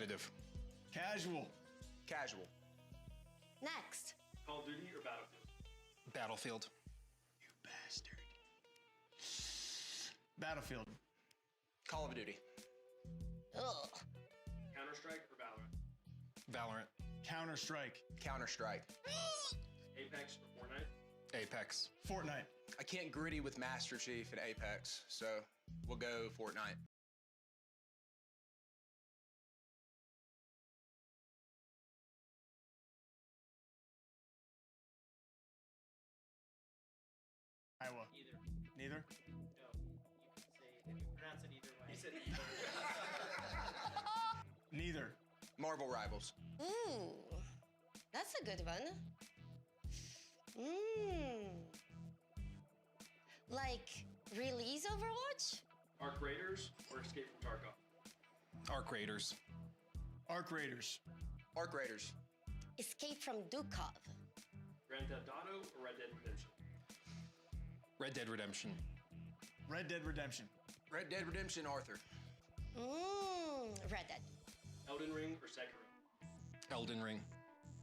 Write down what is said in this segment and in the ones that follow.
Competitive. Casual. Casual. Next. Call of Duty or Battlefield? Battlefield. You bastard. Battlefield. Call of Duty. Ugh. Counter-Strike or Valorant? Valorant. Counter-Strike. Counter-Strike. Apex or Fortnite? Apex. Fortnite. I can't gritty with Master Chief and Apex, so we'll go Fortnite. Iowa. Either. Neither? No. You can say, if you pronounce it either way. He said Neither. Marvel Rivals. Ooh, that's a good one. Mmm. Like, release Overwatch? Arc Raiders or Escape from Tarkov? Arc Raiders. Arc Raiders. Arc Raiders. Escape from Dukov. Grand Theft Auto or Red Dead Redemption? Red Dead Redemption. Red Dead Redemption. Red Dead Redemption, Arthur. Mmm, Red Dead. Elden Ring or Sekiro? Elden Ring.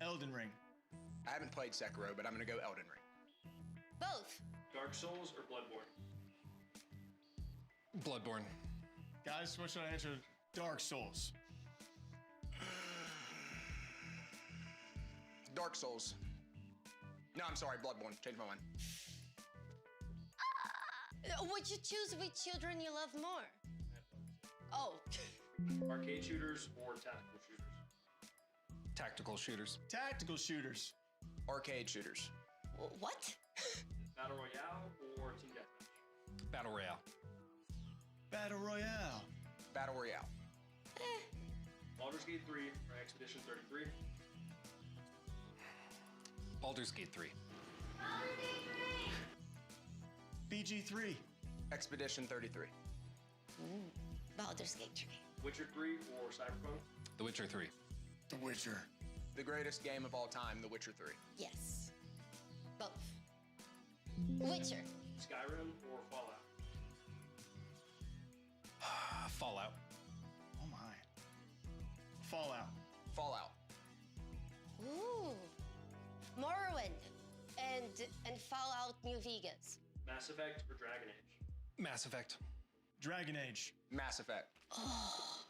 Elden Ring. I haven't played Sekiro, but I'm gonna go Elden Ring. Both. Dark Souls or Bloodborne? Bloodborne. Guys, what should I answer? Dark Souls. Dark Souls. No, I'm sorry, Bloodborne. Change my mind. Would you choose which children you love more? Oh. Arcade shooters or tactical shooters? Tactical shooters. Tactical shooters. Arcade shooters. What? Battle Royale or Team Deathmatch? Battle Royale. Battle Royale. Battle Royale. Baldur's Gate 3 or Expedition 33? Baldur's Gate 3. BG3. Expedition 33. Baldur's Gate 3. Witcher 3 or Cyberpunk? The Witcher 3. The Witcher. The greatest game of all time, The Witcher 3. Yes. Both. Witcher. Skyrim or Fallout? Fallout. Oh my. Fallout. Fallout. Ooh. Morrowind. And Fallout New Vegas. Mass Effect or Dragon Age? Mass Effect. Dragon Age. Mass Effect. Oh.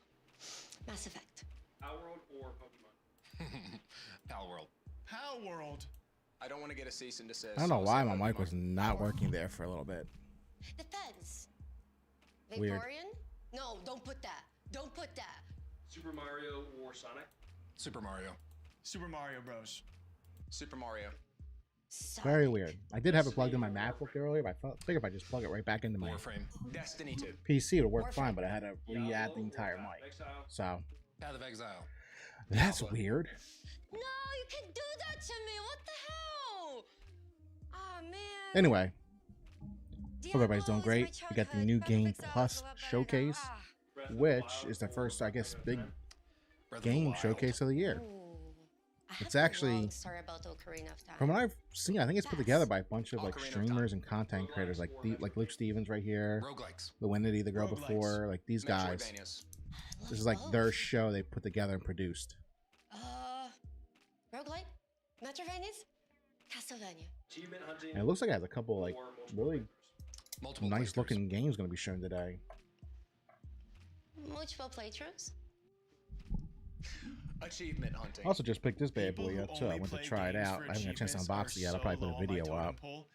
Mass Effect. Outworld or Pokemon? Pal World. Pow World. I don't want to get a cease and desist. I don't know so why I'll say my mic Pokemon. was not working there for a little bit. Depends. Weird. Vaporeon? No, don't put that. Don't put that. Super Mario or Sonic? Super Mario. Super Mario Bros. Super Mario. Very weird. I did have it plugged in my MacBook earlier, but I figured if I just plug it right back into my Warframe. Destiny 2. PC, it'll work fine, but I had to re-add the entire mic. Exile. So, Path of Exile. that's weird. No, you can do that to me. What the hell? Oh, man. Anyway, hope everybody's doing Diablo is great. my We got the childhood. new Path of Game Exile is Plus a lot better now. showcase, Ah. Breath of the which Wild is the or first, I guess, Ocarina of big Time? Breath of the game Wild. showcase of the year. Ooh. I It's have a actually- long story about Ocarina of Time. From what I've seen, I think it's put together by a bunch of like Ocarina of streamers and content creators, like Luke Stevens right here, Roguelikes. Luinity, the girl Roguelikes. before, like these guys. Metroidvanias. This is like their show they put together and produced. Roguelike? Metroidvanias? Castlevania. Achievement hunting. And it looks like it has a couple like or multiple really playthroughs? Multiple nice playthroughs. looking games going to be shown today. Multiple playthroughs? Achievement hunting. I also just picked this bad People boy who up too. I only went to play try it games out. for I haven't had a chance to achievements unbox it yet. I'll are probably so put low a on my video totem up. pole.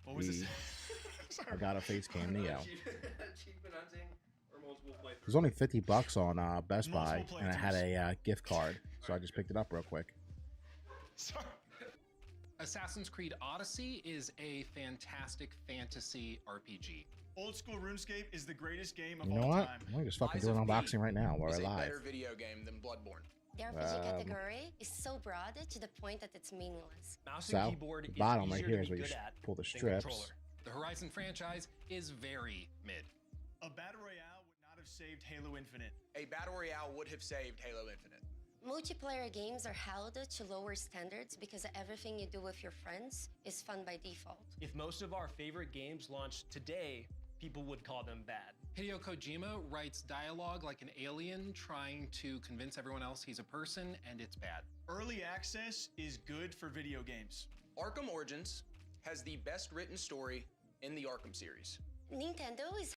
What was The this? Elgato Facecam Neo. Achievement hunting or multiple It was playthroughs? only $50 on Best Buy, Multiple and I had a gift card, so I just picked it up real quick. Sorry. Assassin's Creed Odyssey is a fantastic fantasy RPG. Old school RuneScape is the greatest game of You know all what? time. I'm gonna just fucking Lies do an of P unboxing right now while is we're a better live. video game than Bloodborne. The RPG category is so broad to the point that it's meaningless. Mouse So, and keyboard the is bottom right easier here to is be where you good at pull the than strips. controller. The Horizon franchise is very mid. A battle royale would not have saved Halo Infinite. A battle royale would have saved Halo Infinite. Multiplayer games are held to lower standards because everything you do with your friends is fun by default. If most of our favorite games launched today, people would call them bad. Hideo Kojima writes dialogue like an alien trying to convince everyone else he's a person, and it's bad. Early access is good for video games. Arkham Origins has the best written story in the Arkham series. Nintendo is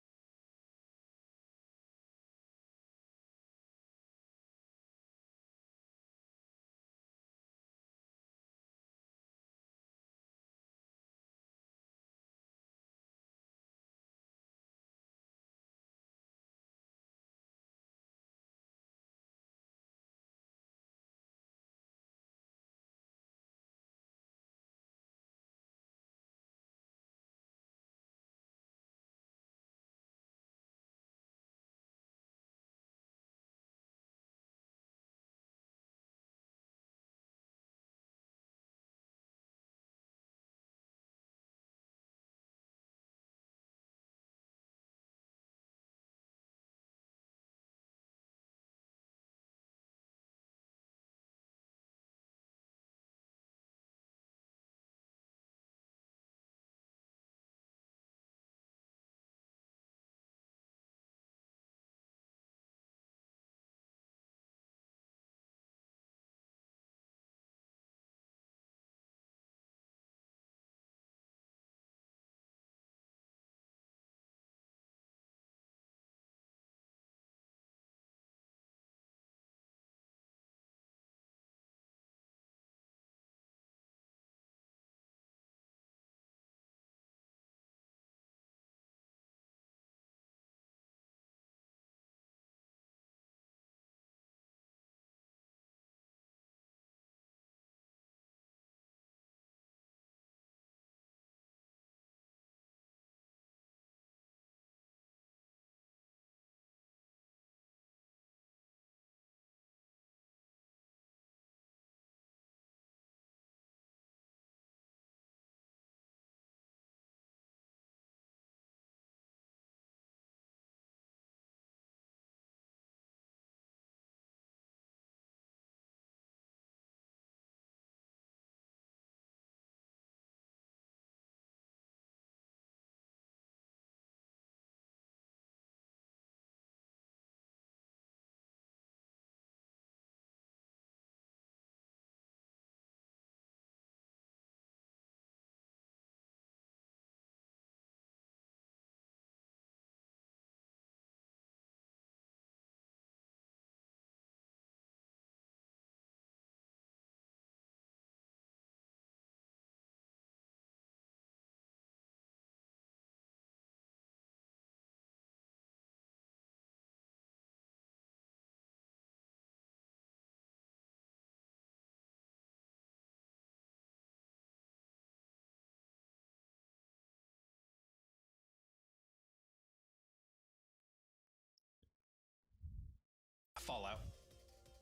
Fallout.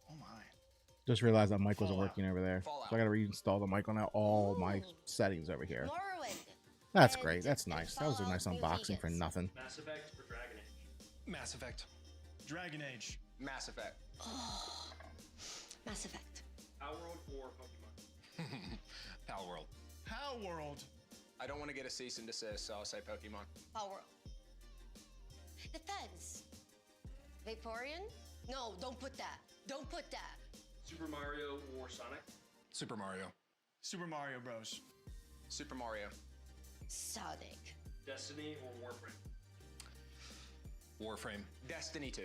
Oh my. Just realized that mic wasn't Fallout. working over there. Fallout. So I gotta reinstall the mic on all my settings over here. Morrowind. That's And great. That's the nice. That was a nice Fallout New unboxing for Vegas. nothing. Mass Effect for Dragon Age. Mass Effect. Dragon Age. Mass Effect. Oh, Mass Effect. Outworld or Pokemon. Pal World. How World. I don't want to get a cease and desist, so I'll say Pokemon. Power. The Feds. Vaporeon? No, don't put that. Don't put that. Super Mario or Sonic. Super Mario. Super Mario Bros. Super Mario. Sonic. Destiny or Warframe. Warframe. Destiny 2.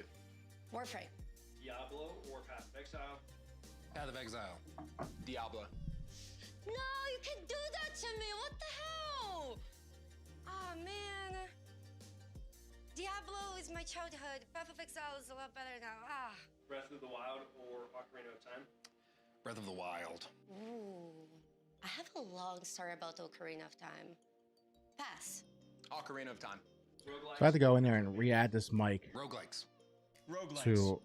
Warframe. Diablo or Path of Exile. Path of Exile. Diablo. No, you can't do that to me. What the hell? Oh, man. Diablo is my childhood. Path of Exile is a lot better now. Ah. Breath of the Wild or Ocarina of Time. Breath of the Wild. Ooh. I have a long story about Ocarina of Time. Pass. Ocarina of Time. Roguelike. So I have to go in there and re-add this mic Roguelikes. Roguelikes. to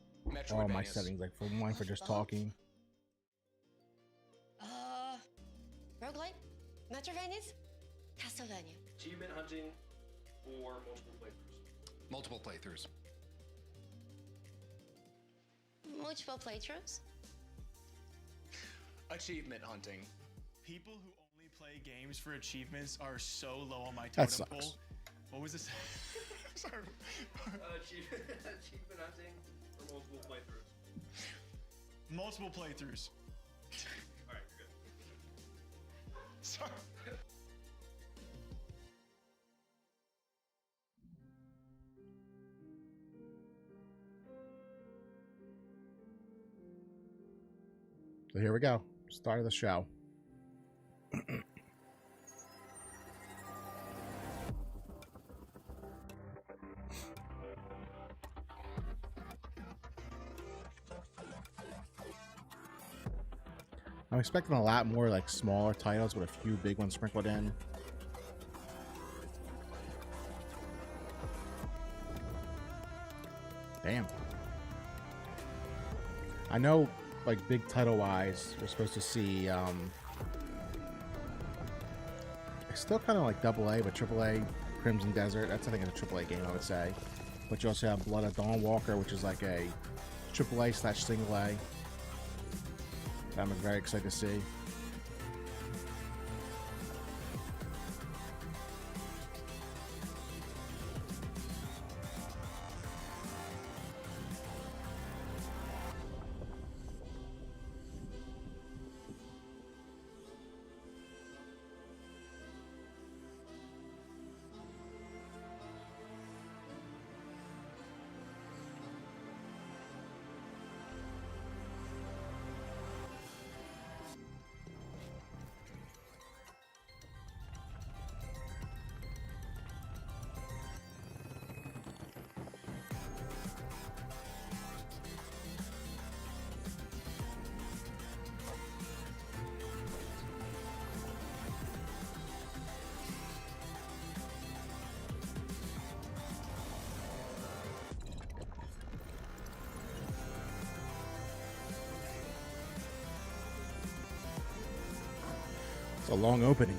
all my Metroidvanias. settings, like for one for just talking. Roguelike? Metroidvanias? Castlevania. Achievement hunting or multiple playthroughs. Multiple playthroughs. Multiple playthroughs? Achievement hunting. People who only play games for achievements are so low on my That totem pole. sucks. What was this? Sorry. Achievement hunting for multiple playthroughs. Multiple playthroughs. All right, you're good. Sorry. So here we go. Start of the show. I'm expecting a lot more like smaller titles with a few big ones sprinkled in. Damn. I know, like, big title wise, we're supposed to see it's still kind of like AA, but AAA Crimson Desert. That's, I think, it's a AAA game, I would say. But you also have Blood of Dawnwalker, which is like a AAA / single A. That I'm very excited to see. It's a long opening.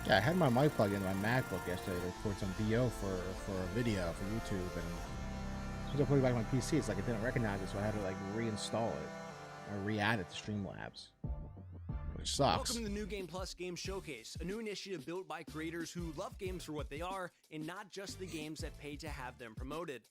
Yeah, I had my mic plugged into my MacBook yesterday to record some VO for a video for YouTube, and as soon as I put it back on my PC, it's like it didn't recognize it, so I had to like reinstall it or re-add it to Streamlabs, which sucks. Welcome to the New Game Plus Game Showcase, a new initiative built by creators who love games for what they are and not just the games that pay to have them promoted.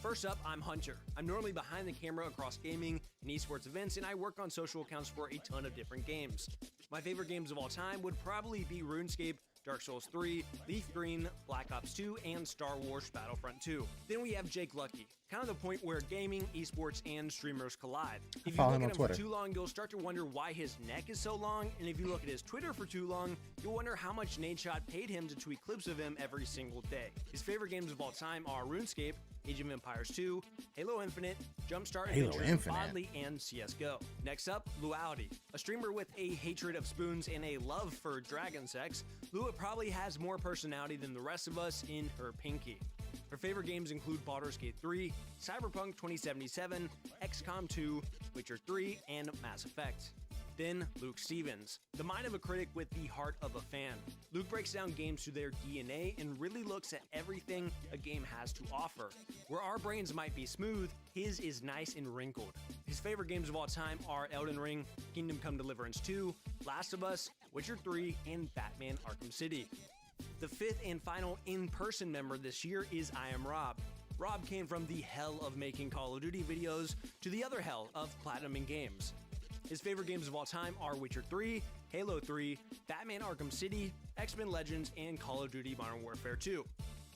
First up, I'm Hunter. I'm normally behind the camera across gaming and esports events, and I work on social accounts for a ton of different games. My favorite games of all time would probably be RuneScape, Dark Souls 3, Leaf Green, Black Ops 2, and Star Wars Battlefront 2. Then we have Jake Lucky, kind of the point where gaming, esports, and streamers collide. If you look at him for too long, you'll start to wonder why his neck is so long, and if you look at his Twitter for too long, you'll wonder how much Nadeshot paid him to tweet clips of him every single day. His favorite games of all time are RuneScape, Age of Empires 2, Halo Infinite, Jumpstart Adventures, Oddly, and CSGO. Next up, Luality. A streamer with a hatred of spoons and a love for dragon sex, Lua probably has more personality than the rest of us in her pinky. Her favorite games include Baldur's Gate 3, Cyberpunk 2077, XCOM 2, Witcher 3, and Mass Effect. Then, Luke Stevens, the mind of a critic with the heart of a fan. Luke breaks down games to their DNA and really looks at everything a game has to offer. Where our brains might be smooth, his is nice and wrinkled. His favorite games of all time are Elden Ring, Kingdom Come Deliverance 2, Last of Us, Witcher 3, and Batman Arkham City. The fifth and final in-person member this year is I Am Rob. Rob came from the hell of making Call of Duty videos to the other hell of platinuming games. His favorite games of all time are Witcher 3, Halo 3, Batman Arkham City, X-Men Legends, and Call of Duty Modern Warfare 2.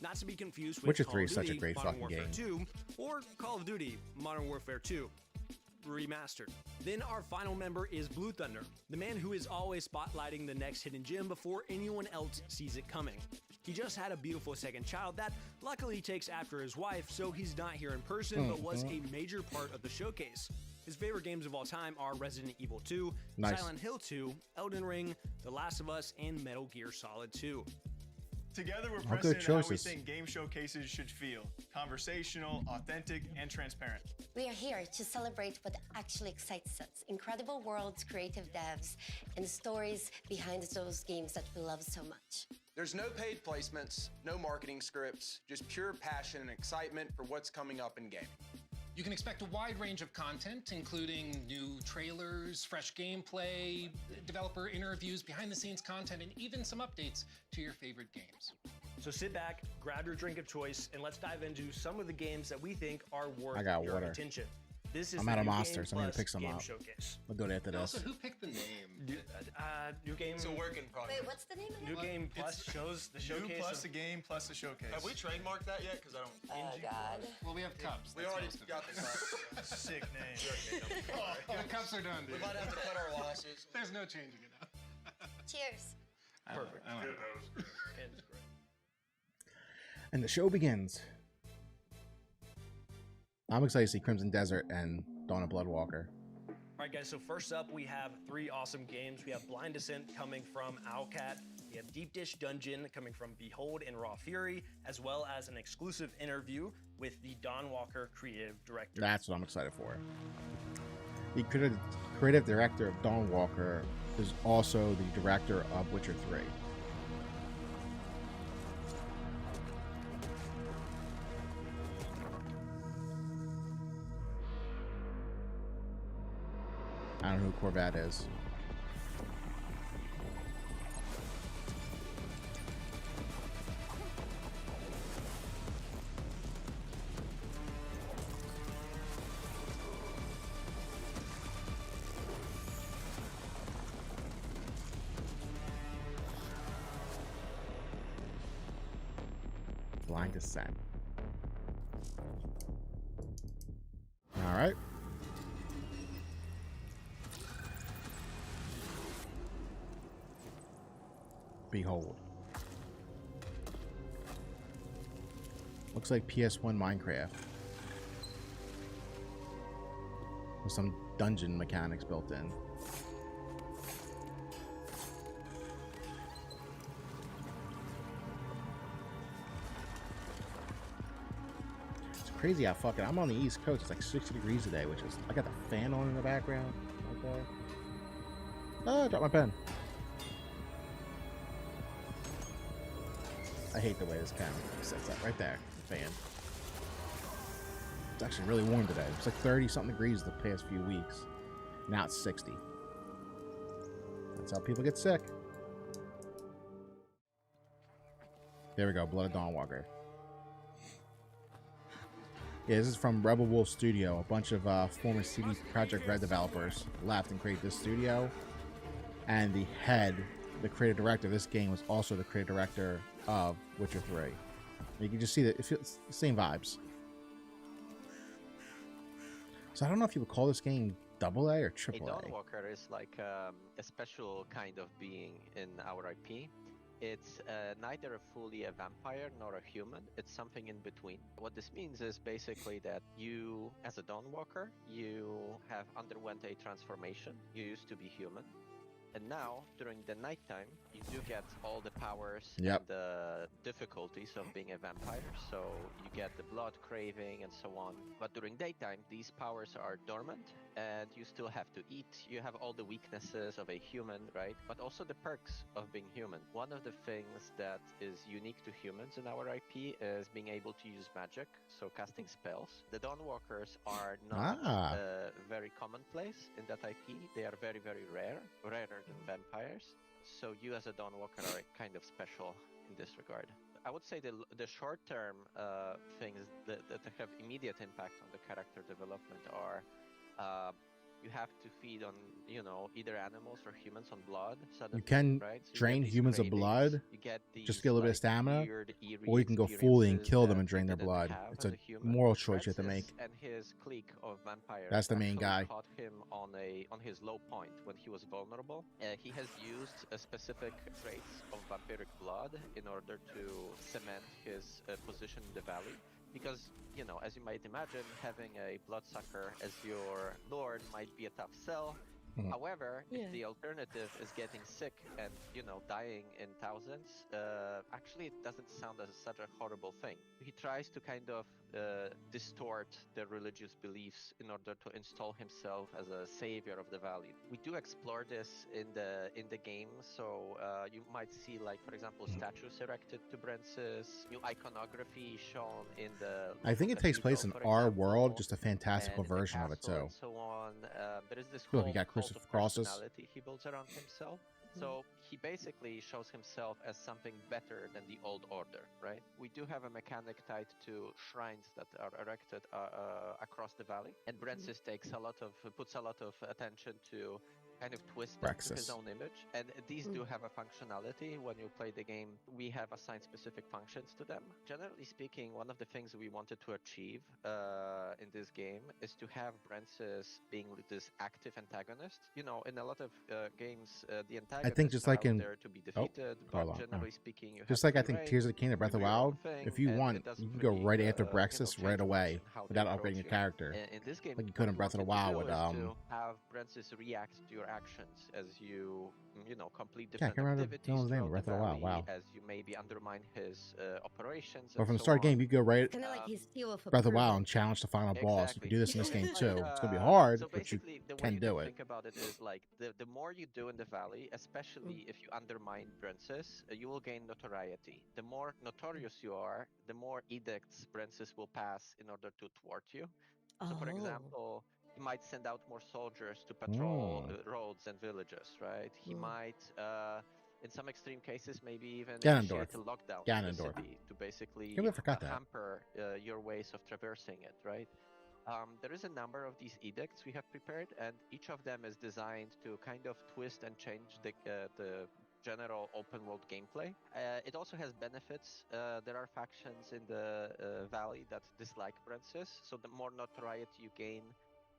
Not to be confused with Witcher Call 3 of is such a Duty great Modern fucking Warfare game. 2 or Call of Duty Modern Warfare 2 remastered. Then our final member is Blue Thunder, the man who is always spotlighting the next hidden gem before anyone else sees it coming. He just had a beautiful second child that luckily takes after his wife, so he's not here in person, but was a major part of the showcase. His favorite games of all time are Resident Evil 2, Silent Hill 2, Elden Ring, The Last of Us, and Metal Gear Solid 2. Together, we're All good precedent how we choices. think game showcases should feel. Conversational, authentic, and transparent. We are here to celebrate what actually excites us. Incredible worlds, creative devs, and stories behind those games that we love so much. There's no paid placements, no marketing scripts, just pure passion and excitement for what's coming up in gaming. You can expect a wide range of content, including new trailers, fresh gameplay, developer interviews, behind-the-scenes content, and even some updates to your favorite games. So sit back, grab your drink of choice, and let's dive into some of the games that we think are worth I got your water. attention. This is I'm the out of New Monster, Game so I need to Plus pick some Game up. Showcase. We'll do it after Also, this. who picked the name? New Game. It's a work in progress. Wait, what's the name New again? Game Plus shows the You showcase. plus the game plus the showcase. Have we trademarked that yet? Because I don't. Oh, God. Well, we have cups. We That's already most of it. got the cups. Sick name. The cups are done, We dude. might have to cut our losses. There's no changing it up. Cheers. Perfect. I don't know. It's great. And the show begins. I'm excited to see Crimson Desert and Dawn of Bloodwalker. All right, guys, so first up, we have 3 awesome games. We have Blind Descent coming from Owlcat. We have Deep Dish Dungeon coming from Behold and Raw Fury, as well as an exclusive interview with the Dawn Walker creative director. That's what I'm excited for. The creative director of Dawn Walker is also the director of Witcher 3. I don't know who Corvat is. Blind Descent. All right. Behold. Looks like PS1 Minecraft. With some dungeon mechanics built in. It's crazy how fucking I'm on the East Coast. It's like 60 degrees today, which is I got the fan on in the background. Okay. Oh, I dropped my pen. I hate the way this camera sets up right there. The fan. It's actually really warm today. It's like 30 something degrees the past few weeks. Now it's 60. That's how people get sick. There we go. Blood of Dawnwalker. Yeah, this is from Rebel Wolf Studio. A bunch of former CD Projekt Red developers left and created this studio. And the head, the creative director of this game, was also the creative director of Witcher 3. You can just see that it feels the same vibes. So I don't know if you would call this game AA or A AAA. Dawnwalker is like a special kind of being in our IP. It's neither fully a vampire nor a human. It's something in between. What this means is basically that you, as a Dawnwalker, you have underwent a transformation. You used to be human. And now, during the nighttime, you do get all the powers Yep. and the difficulties of being a vampire. So you get the blood craving and so on. But during daytime, these powers are dormant and you still have to eat. You have all the weaknesses of a human, right? But also the perks of being human. One of the things that is unique to humans in our IP is being able to use magic, so casting spells. The Dawnwalkers are not very commonplace in that IP. They are very, very rare, rarer than vampires. So you as a Dawnwalker are kind of special in this regard. I would say the short-term things that have immediate impact on the character development are you have to feed on, either animals or humans on blood. Suddenly, You can right? So you drain get these humans of cravings, blood, you get these, just to get a little bit of stamina, weird, eerie or you can go fully and experiences kill them that and drain you their didn't blood. have It's as a human. moral choice you have to make. Francis and his clique of vampires. That's the main actually guy. Caught him on his low point when he was vulnerable. He has used specific traits of vampiric blood in order to cement his position in the valley. Because, as you might imagine, having a bloodsucker as your lord might be a tough sell. However, Yeah. if the alternative is getting sick and, you know, dying in thousands, actually it doesn't sound as such a horrible thing. He tries to kind of distort the religious beliefs in order to install himself as a savior of the valley. We do explore this in the game, so you might see, like, for example, statues erected to Brentsis, new iconography shown in the I think it takes place in cathedral, for our example, world, just a fantastical and in the version of it castle too. and so on. There is this Cool, whole you got cult of crosses. personality he builds around himself. So he basically shows himself as something better than the old order, right? We do have a mechanic tied to shrines that are erected across the valley, and Brentsis puts a lot of attention to kind of twist them to his Brexis. own image. And these do have a functionality. When you play the game, we have assigned specific functions to them. Generally speaking, one of the things we wanted to achieve in this game is to have Brentsis being this active antagonist. You know, in a lot of games, the antagonists I think just like are out in there to be defeated, but Carla, generally speaking, you just have like to I be think brave, Tears of the Kingdom, Breath of do the your own Wild. thing, If you and want, it doesn't you can go really, right after you know, Brexis change right much away in how they without approach upgrading your you. character. In this game, Like you what could in we Breath of the wanted to Wild do with is to have Brentsis react to your actions as you know, complete Yeah, I different can't remember the activities villain's name, throughout Breath the of the Wild. valley, Wow. as you maybe undermine his operations. But and from the so start on. game, you go right Kind of like his seal of Breath of the approval. Wild and challenge the final boss. You can Exactly. do this in this game It's too. like, It's gonna be hard, so but you basically, the way can you do can it. think about it is like the more you do in the valley, especially if you undermine Brentsis, you will gain notoriety. The more notorious you are, the more edicts Brentsis will pass in order to thwart you. So, for Oh. example, he might send out more soldiers to patrol Mm. roads and villages, right? He might, in some extreme cases, maybe even Ganondorf. initiate a lockdown Ganondorf. of the city to basically Can't believe I forgot that. hamper your ways of traversing it, right? There is a number of these edicts we have prepared, and each of them is designed to kind of twist and change the general open world gameplay. It also has benefits. There are factions in the valley that dislike Brentsis, so the more notoriety you gain,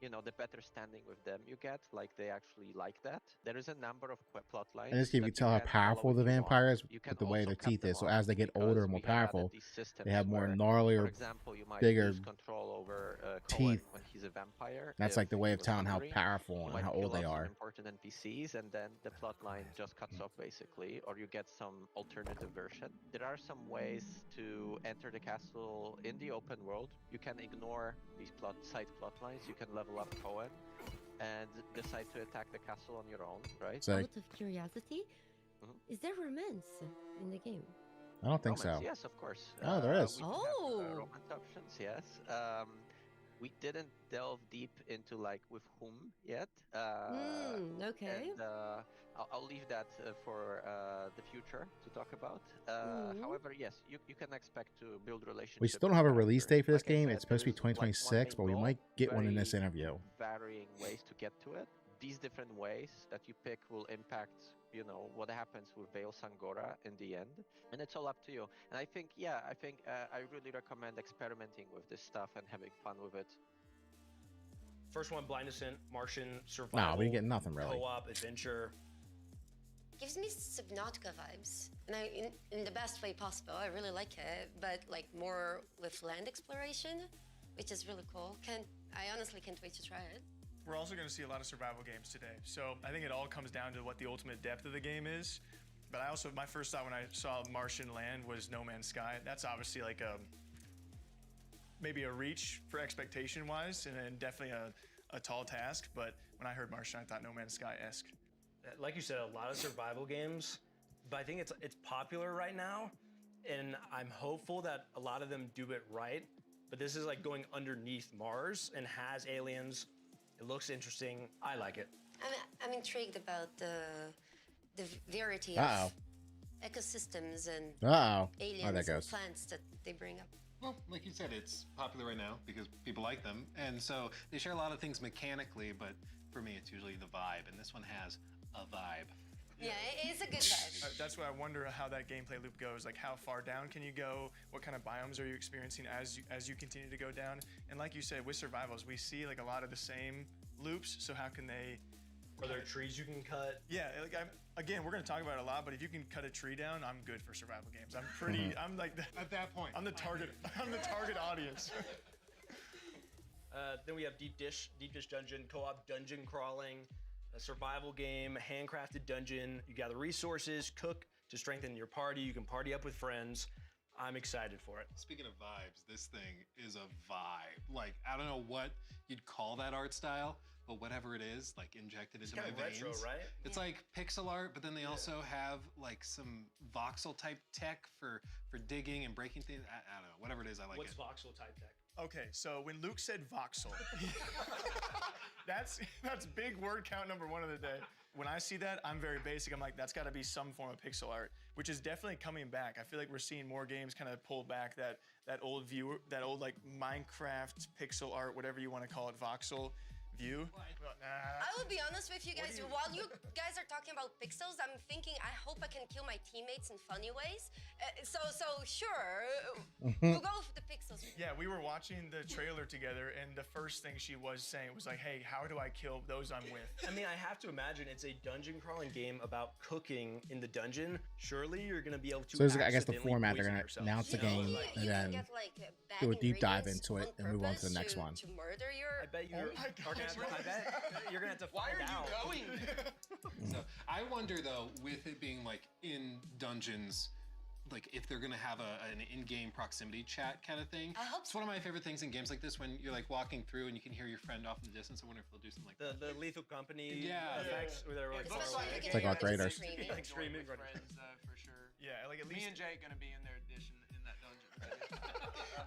you know, the better standing with them you get. Like, they actually like that. There is a number of plot lines. In this game, you that can tell how can follow powerful if the you want. vampires You can with the way also their cut teeth them is. So off as they get older because and more we have added powerful, these systems they have more where, gnarlier, for example, you might bigger lose control over teeth. Cohen when he's a vampire. That's if like the way he of was telling how hungry. powerful You and might how kill old they off some are. important NPCs, and then the plot line just cuts off basically, or you get some alternative version. There are some ways to enter the castle in the open world. You can ignore these side plot lines. You can level up Cohen and decide to attack the castle on your own, right? So Out of curiosity, Mhm. is there romance in the game? I don't think Romance, so. yes, of course. Oh, there is. We do have, Oh. romance options, yes. We didn't delve deep into like with whom yet. Okay. And I'll leave that for the future to talk about. However, yes, you can expect to build relationships. We still don't with have a release characters. date for this Like I game. said, It's supposed to be there is, like, one 2026, main but we goal, might get one in this very interview. Varying ways to get to it. These different ways that you pick will impact, you know, what happens with Veil Sangora in the end, and it's all up to you. And I think I really recommend experimenting with this stuff and having fun with it. First one, Blind Descent, Martian, Survival. Nah, we get nothing really. Co-op, adventure. Gives me Subnautica vibes, and in the best way possible. I really like it, but like more with land exploration, which is really cool. I honestly can't wait to try it. We're also going to see a lot of survival games today. So I think it all comes down to what the ultimate depth of the game is. But my first thought when I saw Martian land was No Man's Sky. That's obviously like maybe a reach for expectation wise, and definitely a tall task. But when I heard Martian, I thought No Man's Sky-esque. Like you said, a lot of survival games, but I think it's popular right now, and I'm hopeful that a lot of them do it right. But this is like going underneath Mars and has aliens. It looks interesting. I like it. I'm intrigued about the variety Uh-oh. of ecosystems and Uh-oh. aliens How that and goes. plants that they bring up. Well, like you said, it's popular right now because people like them. And so they share a lot of things mechanically, but for me, it's usually the vibe. And this one has a vibe. Yeah, it's a good vibe. That's why I wonder how that gameplay loop goes. Like, how far down can you go? What kind of biomes are you experiencing as you continue to go down? And like you said, with survivals, we see like a lot of the same loops. So how can they? Are there trees you can cut? Yeah, like again, we're gonna talk about it a lot, but if you can cut a tree down, I'm good for survival games. I'm pretty. I'm like At that point, I'm the target. I'm the target audience. Then we have Deep Dish Dungeon, co-op dungeon crawling. a survival game, a handcrafted dungeon. You gather resources, cook to strengthen your party. You can party up with friends. I'm excited for it. Speaking of vibes, this thing is a vibe. Like, I don't know what you'd call that art style, but whatever it is, like injected into my Kind of veins. retro, right? It's like pixel art, but then they also have like some voxel type tech for digging and breaking things. I don't know, whatever it is, I like What's it. voxel type tech? Okay, so when Luke said voxel, that's big word count number 1 of the day. When I see that, I'm very basic. I'm like, that's got to be some form of pixel art, which is definitely coming back. I feel like we're seeing more games kind of pull back that old view, that old like Minecraft pixel art, whatever you want to call it, voxel view. I will be honest with you guys. While you guys are talking about pixels, I'm thinking I hope I can kill my teammates in funny ways. So sure, we'll go with the pixels. Yeah, we were watching the trailer together, and the first thing she was saying was like, "Hey, how do I kill those I'm with?" I mean, I have to imagine it's a dungeon crawling game about cooking in the dungeon. Surely you're going to be able to. So this is, I guess, the accidentally format. They're poison gonna yourself. announce the You game can and then get, like, bad do a deep dive ingredients into it on and move on to the purpose next one. To murder your. I bet you're. my are gonna have to, I bet you're gonna have to find out. going? So I wonder though, with it being like in dungeons, like if they're gonna have an in-game proximity chat kind of thing. I hope It's one of my favorite things in games like this when you're like walking through and you can hear your friend off in the distance. I wonder if they'll do something like that. The Lethal Company Yeah. effects where they're like, It looks far like away. you It's like can Darth hear it Raiders. screaming. Like screaming. with friends, for sure. Yeah, like at Me least and Jake gonna be in their edition in that dungeon.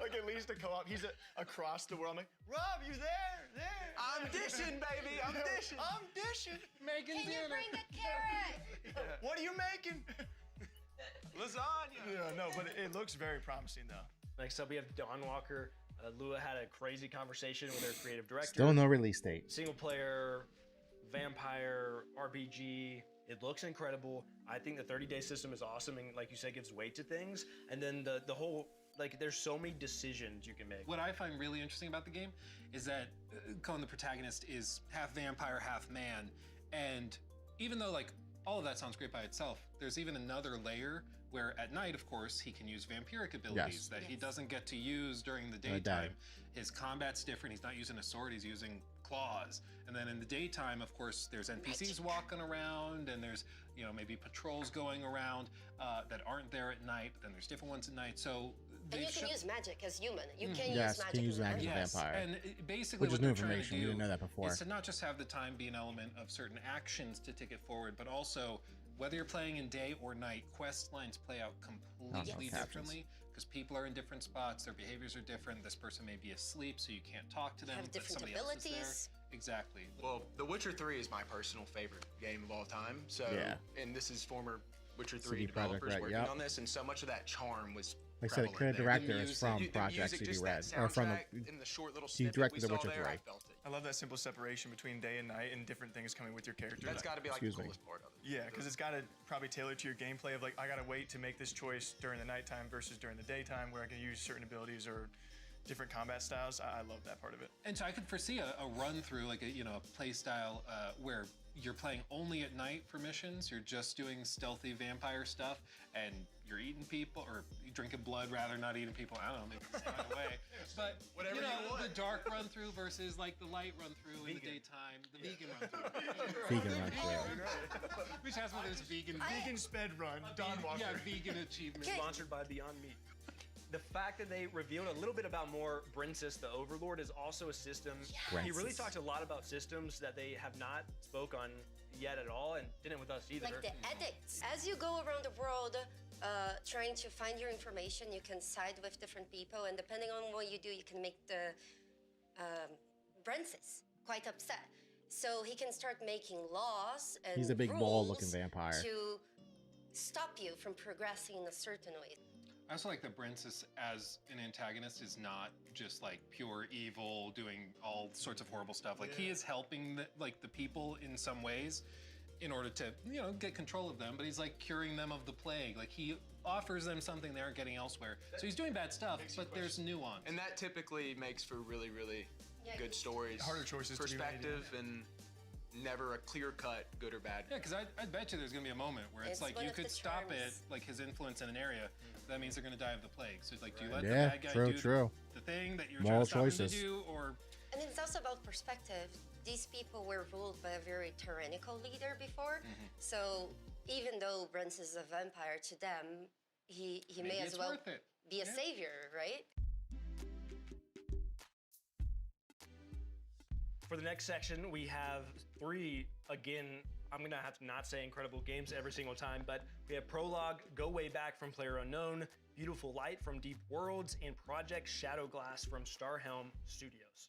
like at least a co-op. He's across the world. I'm like, Rob, you there? I'm dishing, baby. I'm dishing. I'm dishing. Megan Can you bring a carrot? What are you making? Lasagna. Yeah, no, but it looks very promising though. Next up, we have Dawn Walker. Lua had a crazy conversation with her creative director. Still no release date. Single player, vampire, RPG. It looks incredible. I think the 30-day system is awesome and, like you said, gives weight to things. And then the whole, like, there's so many decisions you can make. What I find really interesting about the game is that Cohen, the protagonist, is half vampire, half man. And even though, like, all of that sounds great by itself, there's even another layer where at night, of course, he can use vampiric abilities that he doesn't get to use during the daytime. His combat's different. He's not using a sword, he's using claws. And then in the daytime, of course, there's NPCs walking around and there's, you know, maybe patrols going around that aren't there at night, but then there's different ones at night. So And you can use magic as human. You can Yes, use magic can use as a magic. vampire. Yes, vampire. and basically Which is what new they're trying to information. We do didn't know that before. is to not just have the time be an element of certain actions to take it forward, but also whether you're playing in day or night, quest lines play out completely captions. differently because people are in different spots, their behaviors are different. This person may be asleep, so you can't talk to them. Have but different somebody else is there. abilities. Exactly. Well, The Witcher 3 is my personal favorite game of all time. So, Yeah. and this is former Witcher 3 CD Projekt developers Red, working yep. on this, and so much of that charm was. Like I said, the prevalent creative there. director is music- from The Project music, CD just Red, that or from soundtrack and the short little he snippet directed we The saw Witcher there, 3. I felt it. I love that simple separation between day and night and different things coming with your character. That's got to be like Excuse the me. coolest part of it. Yeah, because it's got to probably tailor to your gameplay of like, I got to wait to make this choice during the nighttime versus during the daytime where I can use certain abilities or different combat styles. I love that part of it. And so I could foresee a run through, like a play style where you're playing only at night for missions. You're just doing stealthy vampire stuff, and you're eating people or you're drinking blood rather, not eating people. I don't know, maybe it's not away. But Whatever you know, you want. the dark run through versus like the light run through in the daytime, the vegan run through. Vegan run through. Which has one of those vegan. Vegan sped run, Don Walker. Yeah, vegan achievement. Sponsored by Beyond Meat. The fact that they revealed a little bit about more Brensis, the Overlord, is also a system. He really Brensis. talked a lot about systems that they have not spoke on yet at all, and didn't with us either. Like the edicts. As you go around the world trying to find your information, you can side with different people, and depending on what you do, you can make the Brensis quite upset. So he can start making laws and He's a big rules ball-looking vampire. to stop you from progressing in a certain way. I also like that Brensis as an antagonist is not just like pure evil, doing all sorts of horrible stuff. Like he is helping the people in some ways in order to, you know, get control of them, but he's like curing them of the plague. Like he offers them something they aren't getting elsewhere. So he's doing bad stuff, but there's nuance. And that typically makes for really, really Yeah, good stories. Harder choices to be made, Perspective and never a clear cut, good or bad. Yeah, because I bet you there's gonna be a moment where it's It's like one you of could the stop it, charms. like his influence in an area. That means they're gonna die of the plague. So it's like, do you let the Yeah, bad guy true, do true. the thing that you're Moral trying to stop him choices. to do, or And it's also about perspective. these people were ruled by a very tyrannical leader before. So even though Brent is a vampire to them, he Maybe may as it's well worth it. be a Yeah. savior, right? For the next section, we have 3, again, I'm going to have to not say incredible games every single time, but we have Prologue, Go Way Back from PlayerUnknown, Beautiful Light from Deep Worlds, and Project Shadowglass from Starhelm Studios.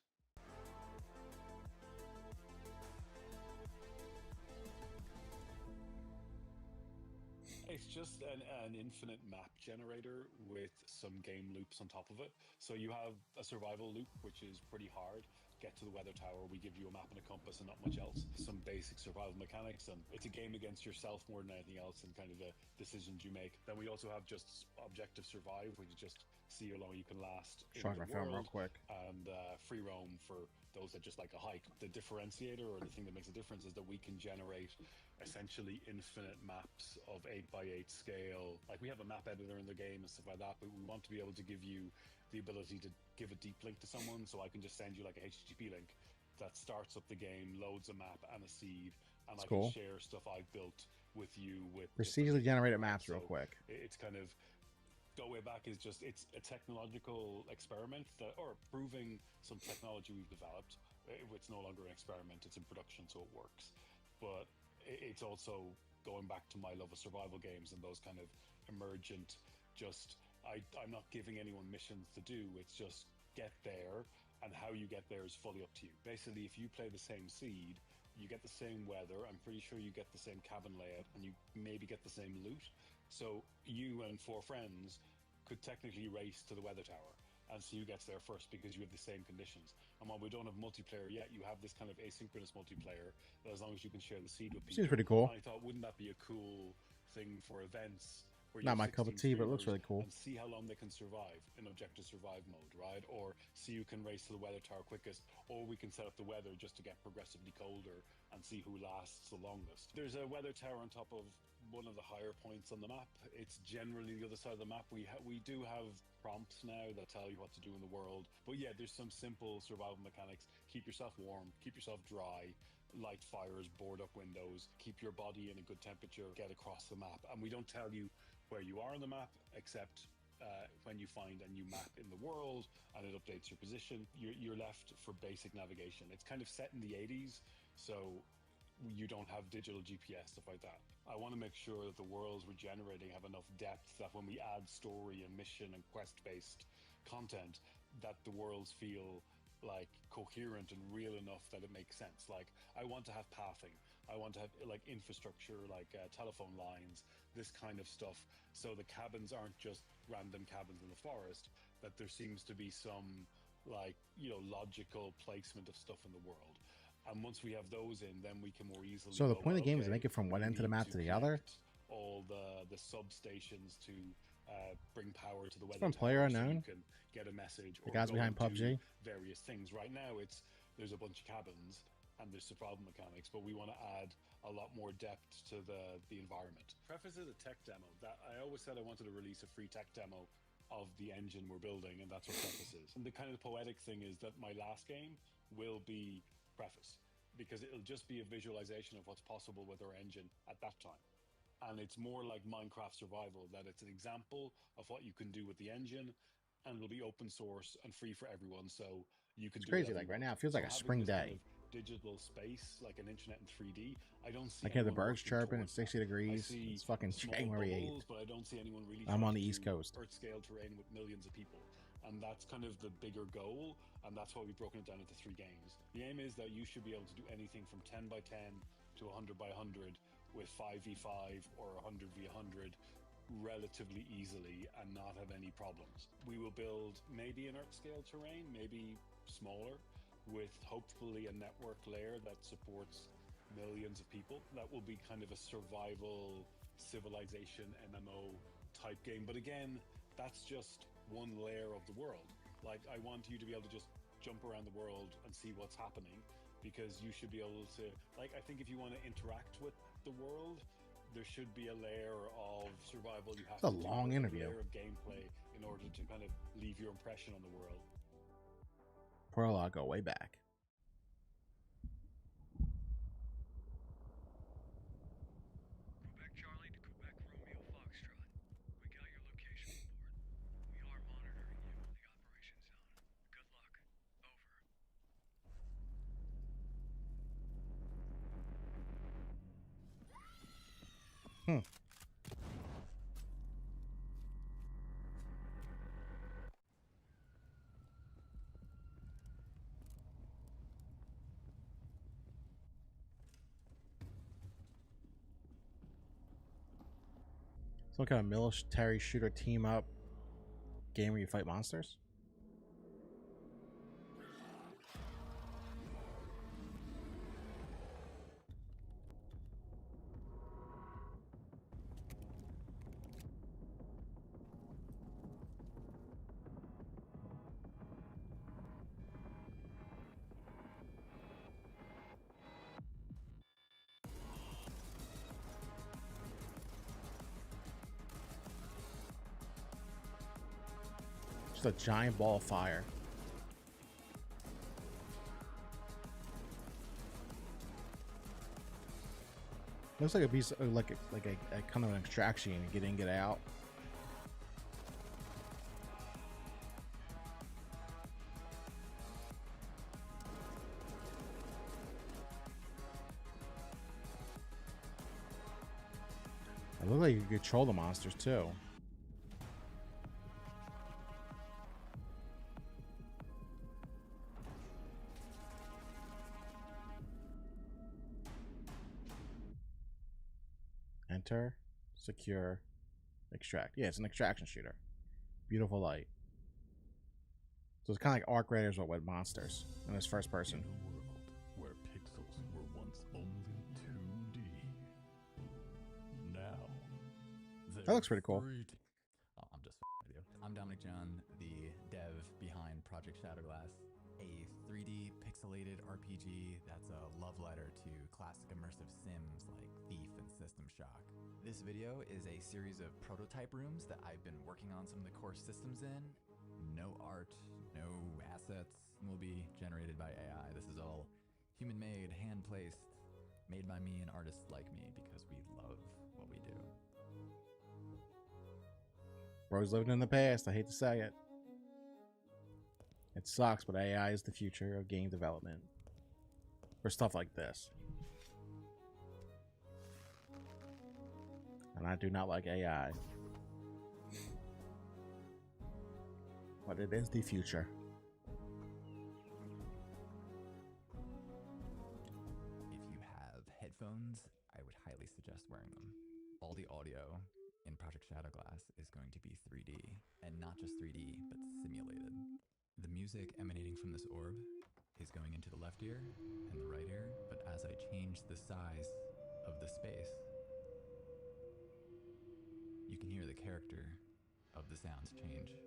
It's just an infinite map generator with some game loops on top of it. So you have a survival loop, which is pretty hard. Get to the weather tower, we give you a map and a compass and not much else. Some basic survival mechanics, and it's a game against yourself more than anything else and kind of the decisions you make. Then we also have just objective survive, which is just see how long you can last in Shrunk the my film real world, quick. and free roam for those that just like a hike. The differentiator, or the thing that makes a difference, is that we can generate essentially infinite maps of 8x8 scale. Like, we have a map editor in the game and stuff like that, but we want to be able to give you the ability to give a deep link to someone, so I can just send you like a HTTP link that starts up the game, loads a map and a seed, and That's I cool. can share stuff I've built with you with Procedurally different generated maps. maps real So quick. it's kind of Go Way Back is just, it's a technological experiment that, or proving some technology we've developed. It's no longer an experiment, it's in production, so it works. But it's also going back to my love of survival games and those kind of emergent, just, I'm not giving anyone missions to do, it's just get there, and how you get there is fully up to you. Basically, if you play the same seed, you get the same weather, I'm pretty sure you get the same cabin layout, and you maybe get the same loot. So you and 4 friends could technically race to the weather tower and see who gets there first, because you have the same conditions. And while we don't have multiplayer yet, you have this kind of asynchronous multiplayer that, as long as you can share the seed with people. Seems pretty cool. And I thought, wouldn't that be a cool thing for events? Where you Not have my cup of 16 tea, but it looks streamers really cool. And see how long they can survive in objective survive mode, right? Or see who can race to the weather tower quickest, or we can set up the weather just to get progressively colder and see who lasts the longest. There's a weather tower on top of one of the higher points on the map. It's generally the other side of the map. We do have prompts now that tell you what to do in the world. But yeah, there's some simple survival mechanics. Keep yourself warm, keep yourself dry, light fires, board up windows, keep your body in a good temperature, get across the map. And we don't tell you where you are on the map, except when you find a new map in the world and it updates your position, you're left for basic navigation. It's kind of set in the 80s, so you don't have digital GPS, stuff like that. I want to make sure that the worlds we're generating have enough depth that when we add story and mission and quest-based content, that the worlds feel like coherent and real enough that it makes sense. Like, I want to have pathing. I want to have like infrastructure, like telephone lines, this kind of stuff. So the cabins aren't just random cabins in the forest, that there seems to be some like, logical placement of stuff in the world. And once we have those in, then we can more easily. So the go, point of the game is to okay, make it from one we end of the need map to the other? connect all the substations to bring power to the weather from tower, so PlayerUnknown? you can get a message. The or guys go behind and do PUBG? various things. Right now, there's a bunch of cabins and there's survival mechanics, but we want to add a lot more depth to the environment. Preface is a tech demo. That I always said I wanted to release a free tech demo of the engine we're building, and that's what Preface is. And the kind of poetic thing is that my last game will be Preface, because it'll just be a visualization of what's possible with our engine at that time. And it's more like Minecraft Survival, that it's an example of what you can do with the engine, and it'll be open source and free for everyone, so you can It's do crazy. whatever Like you right want. now, it feels like a having spring this kind day. of digital space, like an internet in 3D, I don't see. I can hear the anyone birds working chirping. towards It's 60 that. I degrees. see It's fucking small January 8th. bubbles, but I don't see anyone really. I'm on trying the to East Coast. Earth scale terrain with millions of people, and that's kind of the bigger goal, and that's why we've broken it down into 3 games. The aim is that you should be able to do anything from 10 by 10 to 100 by 100 with 5v5 or 100v100 relatively easily and not have any problems. We will build maybe an Earth scale terrain, maybe smaller, with hopefully a network layer that supports millions of people. That will be kind of a survival civilization MMO type game. But again, that's just one layer of the world. Like, I want you to be able to just jump around the world and see what's happening, because you should be able to, like, I think if you want to interact with the world, there should be a layer of survival you have It's a to do, long a interview. layer of gameplay in order to kind of leave your impression on the world. Prologue, go way back. Some kind of military shooter team up game where you fight monsters. Just a giant ball of fire. Looks like a piece of, like a kind of an extraction. Get in, get out. It looks like you can control the monsters too. Enter, secure, extract. Yeah, it's an extraction shooter. Beautiful light. So it's kind of like Arc Raiders but with monsters, and it's first person. In a world where pixels were once only 2D, now that looks pretty cool. Oh, I'm just with you. I'm Dominic John, the dev behind Project Shadowglass, a 3D pixelated RPG that's a love letter to classic immersive sims like Thief and System Shock. This video is a series of prototype rooms that I've been working on some of the core systems in. No art, no assets will be generated by AI. This is all human-made, hand-placed, made by me and artists like me because we love what we do. Bro's living in the past. I hate to say it. It sucks, but AI is the future of game development. For stuff like this. And I do not like AI. But it is the future. If you have headphones, I would highly suggest wearing them. All the audio in Project Shadowglass is going to be 3D, and not just 3D, but simulated. The music emanating from this orb is going into the left ear and the right ear, but as I change the size of the space, you can hear the character of the sounds change.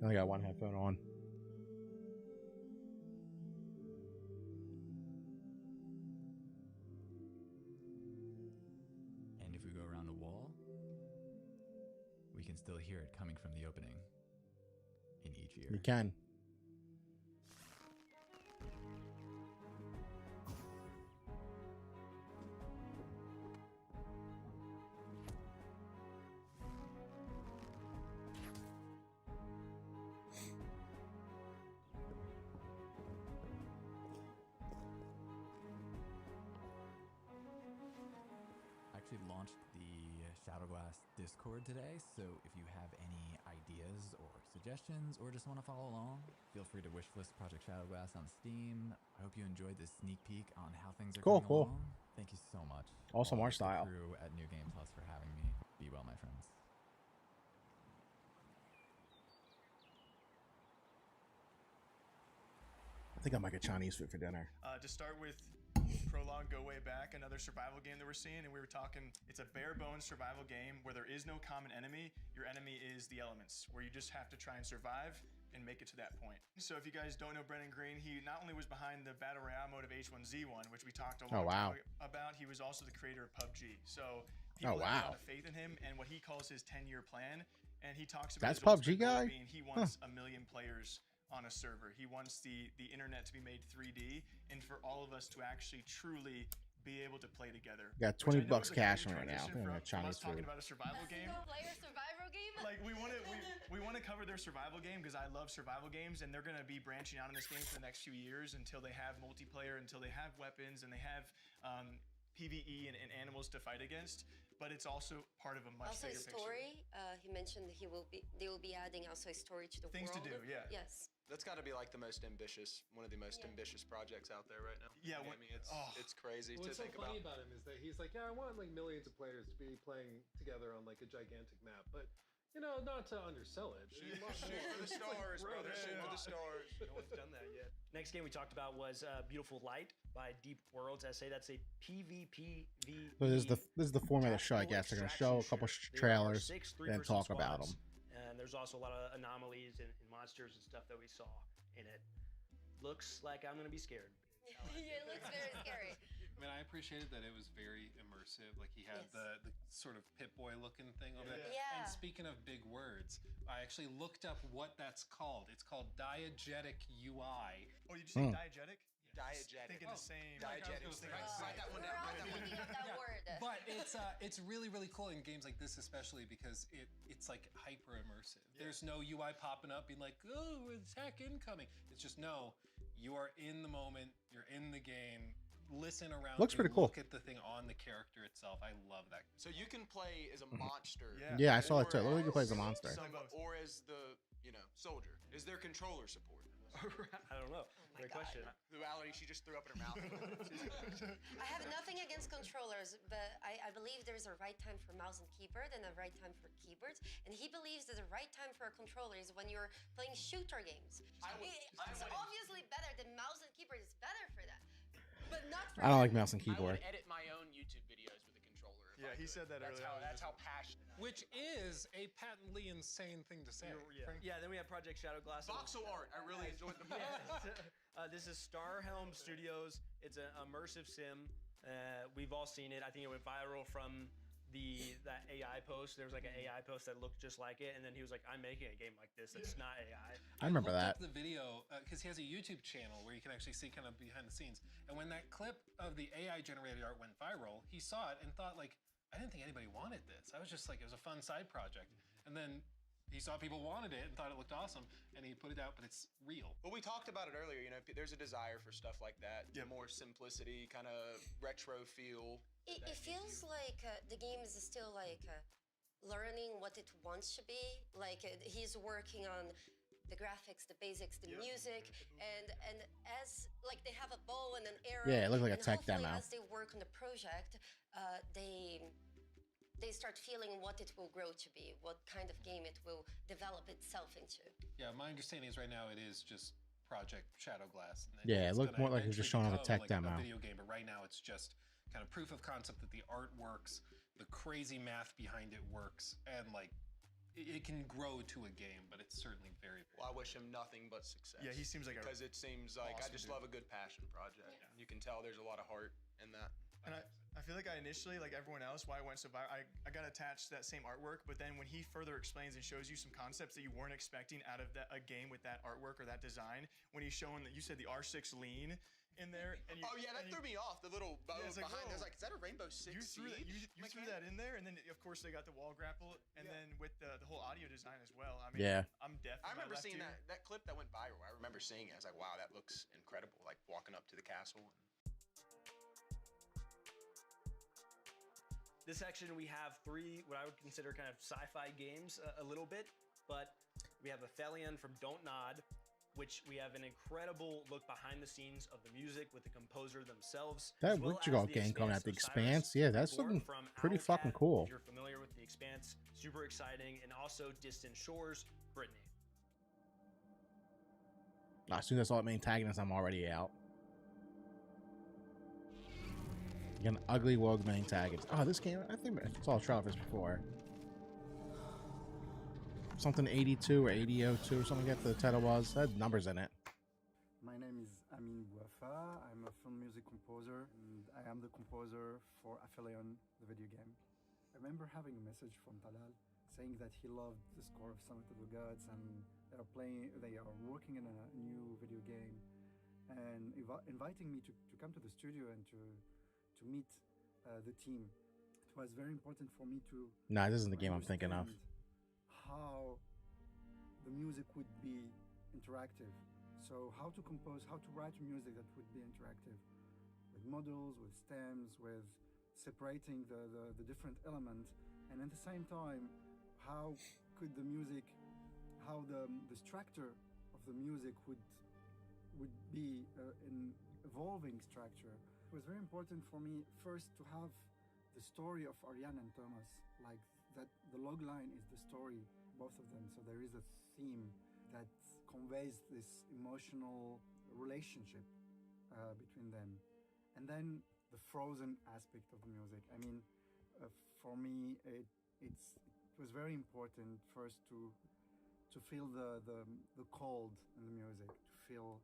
I only got one headphone on. And if we go around a wall, we can still hear it coming from the opening in each ear. You can. Actually launched the Shadowglass Discord today, so if you have any ideas or suggestions or just want to follow along, feel free to wishlist Project Shadowglass on Steam. I hope you enjoyed this sneak peek on how things are going along. Thank you so much. Awesome All art the style. crew at New Game Plus for having me. Be well, my friends. I think I might get Chinese food for dinner. To start with, Prologue Go Way Back, another survival game that we're seeing, and we were talking, it's a bare bones survival game where there is no common enemy. Your enemy is the elements, where you just have to try and survive and make it to that point. So if you guys don't know Brennan Green, he not only was behind the Battle Royale mode of H1Z1, which we talked a long time about, he was also the creator of PUBG. So people have a lot of faith in him and what he calls his 10-year plan. And he talks about That's PUBG guy? Being he wants 1 million players on a server. He wants the internet to be made 3D and for all of us to actually truly be able to play together. Got $20 cash right now. I'm gonna Chinese food. Talking about a survival game. Play a survival game? like we want to cover their survival game because I love survival games, and they're going to be branching out in this game for the next few years until they have multiplayer, until they have weapons, and they have PvE and animals to fight against. But it's also part of a much also bigger story. He mentioned they will be adding also a story to the Things world. to do, yeah. Yes. That's got to be like the most ambitious, one of the most ambitious projects out there right now. Yeah, I mean, it's crazy to What's so think funny about. about him is that he's like, yeah, I want like millions of players to be playing together on like a gigantic map, but you know, not to undersell it. Shoot for the stars, brother. Shoot for the stars. No one's done that yet. Next game we talked about was Beautiful Light by Deep Worlds. I say that's a PvPvE. So this is the format of the show, I guess. They're gonna show a couple trailers and talk about them. And there's also a lot of anomalies and monsters and stuff that we saw in it. Looks like I'm gonna be scared. Yeah, it looks very scary. I mean, I appreciated that it was very immersive. Like he had the sort of Pip-Boy looking thing over there. Yeah. And speaking of big words, I actually looked up what that's called. It's called diegetic UI. Oh, did you say diegetic? Diegetic. Thinking the same. Diegetic. Write that one down. Write that one Thinking down. of that word. But it's really, really cool in games like this, especially because it's like hyper immersive. There's no UI popping up being like, oh, attack incoming. It's just no, you are in the moment, you're in the game. Listen around. Looks pretty cool. Look at the thing on the character itself. I love that. So you can play as a monster. Yeah, I saw it too. It looks like you play as a monster. Or as the, soldier. Is there controller support? I don't know. Great question. Duality, she just threw up in her mouth. I have nothing against controllers, but I believe there's a right time for mouse and keyboard and a right time for keyboards. And he believes that the right time for a controller is when you're playing shooter games. It's obviously better. The mouse and keyboard is better for that. But not for I don't like mouse and I keyboard. would edit my own YouTube videos with a controller. Yeah, he said that earlier. That's how passionate. Which is a patently insane thing to say. Yeah, then we have Project Shadow Glass. Voxel art. I really enjoyed the This is Starhelm Studios. It's an immersive sim. We've all seen it. I think it went viral from that AI post. There was like an AI post that looked just like it, and then he was like, "I'm making a game like this. It's not AI." I remember that. I looked up the video because he has a YouTube channel where you can actually see kind of behind the scenes. And when that clip of the AI generated art went viral, he saw it and thought like, I didn't think anybody wanted this. I was just like, it was a fun side project. And then he saw people wanted it and thought it looked awesome, and he put it out, but it's real. Well, we talked about it earlier. There's a desire for stuff like that. Yeah. More simplicity, kind of retro feel. It feels like the game is still like learning what it wants to be. Like he's working on the graphics, the basics, the music, and as like they have a bow and an arrow. Yeah, it looked like a tech hopefully demo. As they work on the project, they start feeling what it will grow to be, what kind of game it will develop itself into. Yeah, my understanding is right now it is just Project Shadow Glass. And Yeah, it it's looked gonna more like it was just eventually showing off a tech become, demo. a video game, but right now it's just kind of proof of concept that the art works, the crazy math behind it works, and like it can grow to a game, but it's certainly very, very Well, I wish him nothing but success. Yeah, he seems like because it seems like I awesome just dude. love a good passion project. You can tell there's a lot of heart in that. And I feel like I initially, like everyone else, why I went so viral, I got attached to that same artwork, but then when he further explains and shows you some concepts that you weren't expecting out of a game with that artwork or that design, when he's showing that you said the R6 lean in there. And That threw me off. The little bow Yeah, it's like, behind. I was whoa. like, is that a Rainbow Six You threw that, Siege? you threw that in there, and then of course they got the wall grapple, and then with the whole audio design as well. I mean, Yeah. I'm deaf. I remember seeing that clip that went viral. I remember seeing it. I was like, wow, that looks incredible. Like walking up to the castle. This section we have three what I would consider kind of sci-fi games a little bit, but we have Aphelion from Don't Nod, which we have an incredible look behind the scenes of the music with the composer themselves. That as well Witcher as the game coming out, The Expanse Expanse. Yeah, that's Igor looking from pretty Owlcat. fucking cool. If you're familiar with The Expanse, super exciting, and also Distant Shores, Brittany. As soon as I saw the main antagonist, I'm already out. You got an ugly woke main antagonist. Oh, this game, I think I saw a trailer for this before. Something 82 or 8002 or something like that the title was. That had numbers in it. My name is Amin Bouafa. I'm a film music composer, and I am the composer for Aphelion, the video game. I remember having a message from Talal saying that he loved the score of Summit of the Gods, and they are working on a new video game, and inviting me to come to the studio and to meet the team. It was very important for me to. Nah, this isn't the game I'm thinking of. how the music would be interactive. So how to compose, how to write music that would be interactive with models, with stems, with separating the different elements, and at the same time, how could the music, how the structure of the music would be an evolving structure. It was very important for me first to have the story of Ariane and Thomas, like that the log line is the story, both of them. So there is a theme that conveys this emotional relationship between them. And then the frozen aspect of the music. I mean, for me, it was very important first to feel the cold in the music, to feel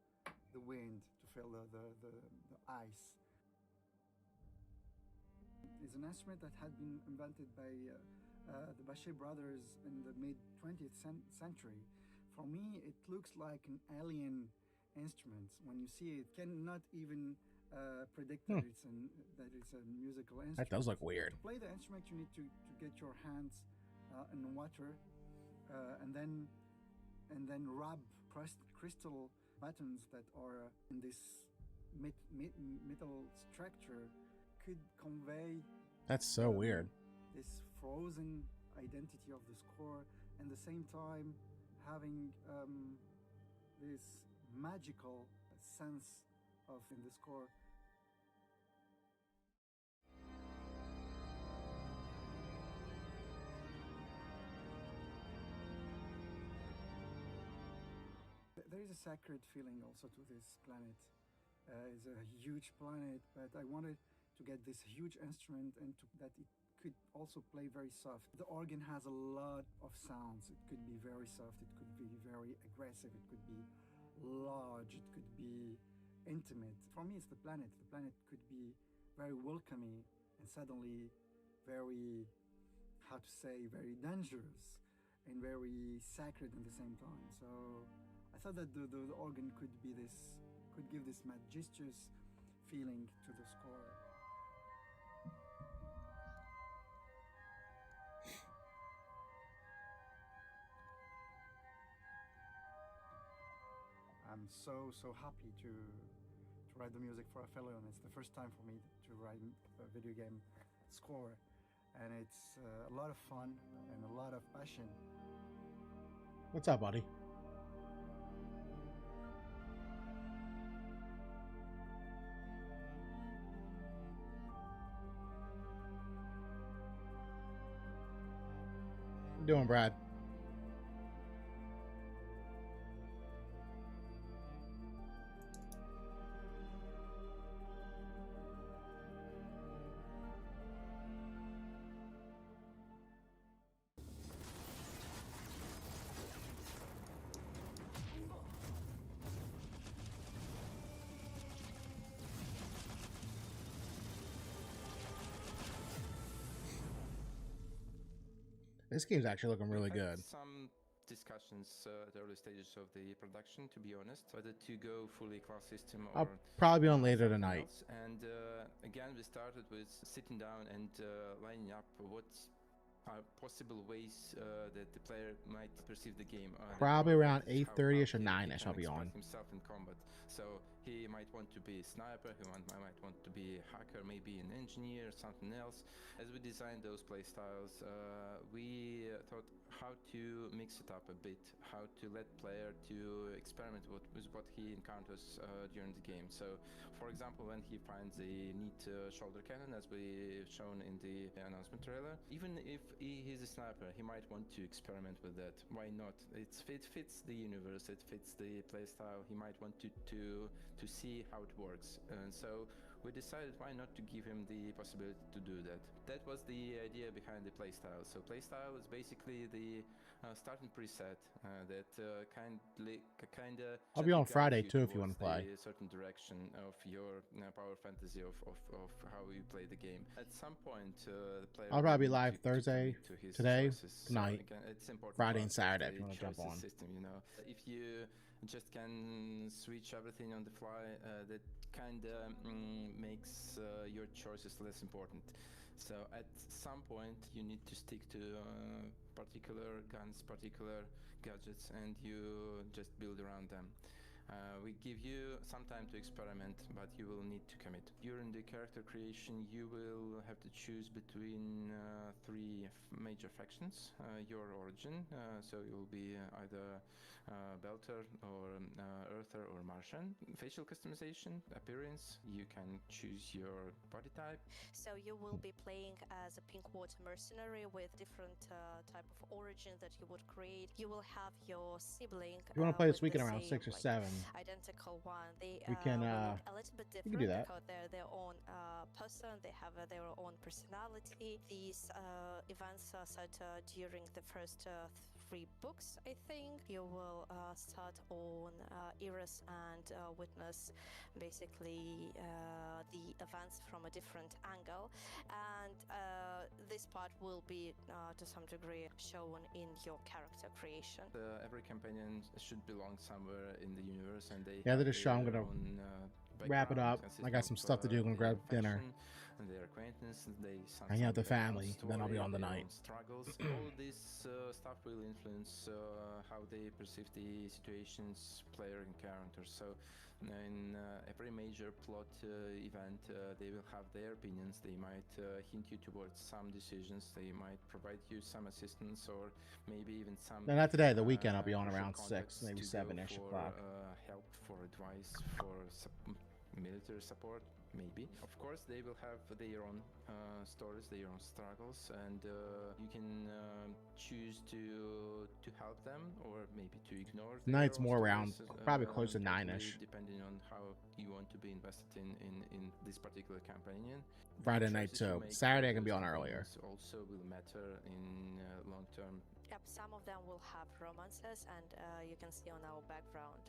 the wind, to feel the ice. It's an instrument that had been invented by the Bachet brothers in the mid-20th century. For me, it looks like an alien instrument. When you see it, cannot even predict that it's a musical instrument. That does look weird. To play the instrument, you need to get your hands in water, and then rub crystal buttons that are in this metal structure could convey. That's so weird. This frozen identity of the score, and at the same time having this magical sense of in the score. There is a sacred feeling also to this planet. It's a huge planet, but I wanted to get this huge instrument and that it could also play very soft. The organ has a lot of sounds. It could be very soft, it could be very aggressive, it could be large, it could be intimate. For me, it's the planet. The planet could be very welcoming and suddenly very, how to say, very dangerous and very sacred at the same time. So I thought that the organ could give this majestuous feeling to the score. I'm so happy to write the music for Aphelion. It's the first time for me to write a video game score, and it's a lot of fun and a lot of passion. What's up, buddy? How you doing, Brad? This game's actually looking really good. Some discussions at the early stages of the production, to be honest, whether to go fully class system or I'll probably be on later something tonight. else. And again, we started with sitting down and lining up what are possible ways that the player might perceive the game. Probably around how 8:30ish or he 9ish. can I'll be express on. himself in combat. So he might want to be a sniper, might want to be a hacker, maybe an engineer, something else. As we designed those play styles, we thought how to mix it up a bit, how to let player to experiment with what he encounters during the game. So, for example, when he finds a neat shoulder cannon, as we shown in the announcement trailer, even if he's a sniper, he might want to experiment with that. Why not? It fits the universe, it fits the playstyle. He might want to see how it works, and so we decided why not to give him the possibility to do that. That was the idea behind the playstyle. So playstyle is basically the starting preset that kinda. I'll be on gently Friday guides too you if you want to towards play. a certain direction of your power fantasy of how you play the game. At some point, the player. I'll probably be will live need to Thursday, commit to his today, choices. So tonight, again, it's important Friday for and us Saturday the if you want to jump choices on. system, you know. If you just can switch everything on the fly, that kind of makes your choices less important. So at some point you need to stick to particular guns, particular gadgets, and you just build around them. We give you some time to experiment, but you will need to commit. During the character creation, you will have to choose between three major factions. Your origin, so you'll be either Belter or Earther or Martian. Facial customization, appearance, you can choose your body type. So you will be playing as a Pinkwater mercenary with different type of origin that you would create. You will have your sibling. If you want to play this with the weekend around same, 6 or like, 7, identical one. They we can will look a little bit we different can do that. because they're their own person. They have their own personality. These events are set during the first 3 books, I think. You will start on Eris and witness basically the events from a different angle, and this part will be to some degree shown in your character creation. Every companion should belong somewhere in the universe, and they Yeah, have they're just show. I'm their gonna own, wrap it up. background I got some stuff to do. I'm gonna grab dinner. And their acquaintance, they Hang out with the their own family, then I'll be story, on the their night. own struggles. All this stuff will influence how they perceive the situations, player encounters. So in every major plot event, they will have their opinions. They might hint you towards some decisions. They might provide you some assistance, or maybe even some. No, not today. The weekend I'll be on crucial around 6, contexts maybe to 7-ish go o'clock. for help, for advice, for military support, maybe. Of course, they will have their own stories, their own struggles, and you can choose to help them or maybe to ignore. Night's their own more around, stories, probably close to totally 9-ish. depending on how you want to be invested in this particular companion. Friday night Choices you too. make Saturday I for can be those on earlier. companions also will matter in long term. Yep, some of them will have romances, and you can see on our background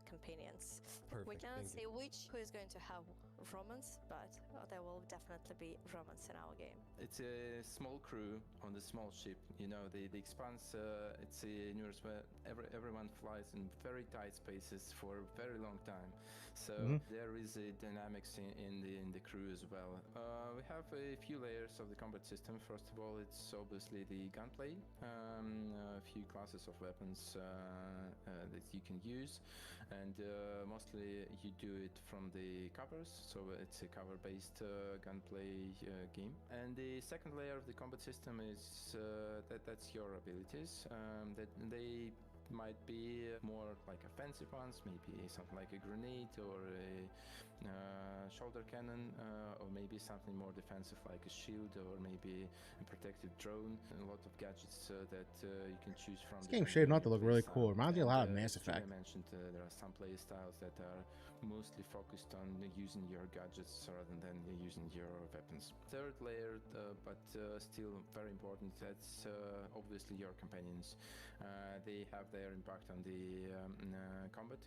companions. We Perfect, cannot thank say who is going to have romance, but there will definitely be romance in our game. It's a small crew on the small ship. You know, the Expanse, it's a universe where everyone flies in very tight spaces for a very long time. So there is a dynamics in the crew as well. We have a few layers of the combat system. First of all, it's obviously the gunplay, a few classes of weapons that you can use, and mostly you do it from the covers. So it's a cover-based gunplay game. And the second layer of the combat system is that's your abilities. That they might be more like offensive ones, maybe something like a grenade or a shoulder cannon, or maybe something more defensive like a shield or maybe a protective drone. And a lot of gadgets that you can choose from. This game shaped up to look really cool. Reminds me a lot of Mass Effect. I mentioned there are some play styles that are mostly focused on using your gadgets rather than using your weapons. Third layer, but still very important, that's obviously your companions. They have their impact on the combat.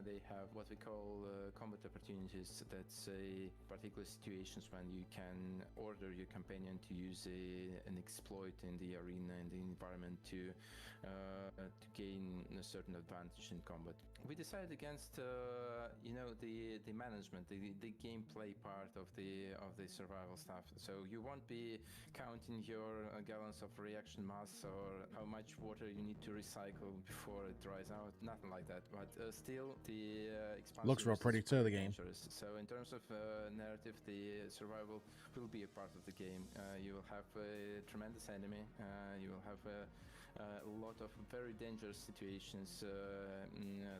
They have what we call combat opportunities. That's particular situations when you can order your companion to use an exploit in the arena, in the environment to gain a certain advantage in combat. We decided against the management, the gameplay part of the survival stuff. So you won't be counting your gallons of reaction mass or how much water you need to recycle before it dries out. Nothing like that. But still, the expansion Looks real pretty too, the game. So in terms of narrative, the survival will be a part of the game. You will have a tremendous enemy. You will have a lot of very dangerous situations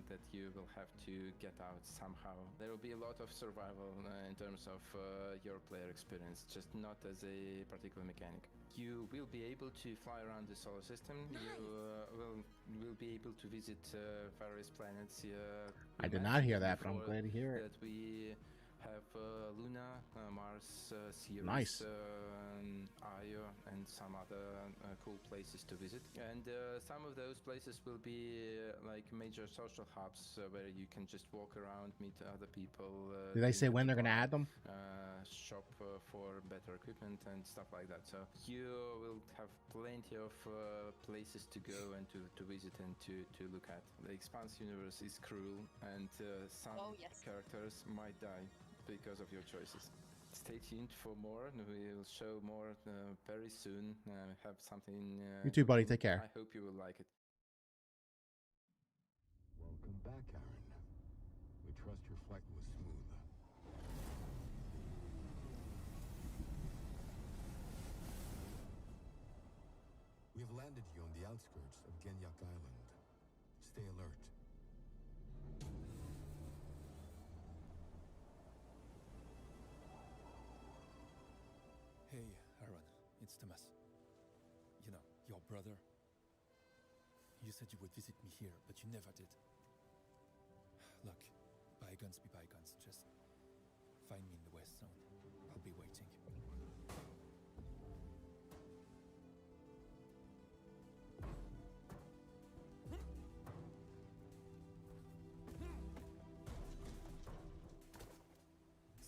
that you will have to get out somehow. There will be a lot of survival in terms of your player experience, just not as a particular mechanic. You will be able to fly around the solar system. Nice. You will be able to visit various planets. I did not hear that, but I'm glad to hear it. That we have Luna, Mars, Ceres, Nice. Io, and some other cool places to visit. And some of those places will be like major social hubs where you can just walk around, meet other people. Did they say when they're gonna add them? Shop for better equipment and stuff like that. So you will have plenty of places to go and to visit and to look at. The Expanse universe is cruel, and some Oh, yes. characters might die because of your choices. stay tuned for more. We will show more very soon. Have something. You too, buddy. cooking. Take care. I hope you will like it. Welcome back, Aaron. We trust your flight was smooth. We have landed you on the outskirts of Genyak Island. Stay alert. Hey, Aaron, it's Thomas. You know, your brother. You said you would visit me here, but you never did. Look, bygones be bygones. Just find me in the West Zone. I'll be waiting.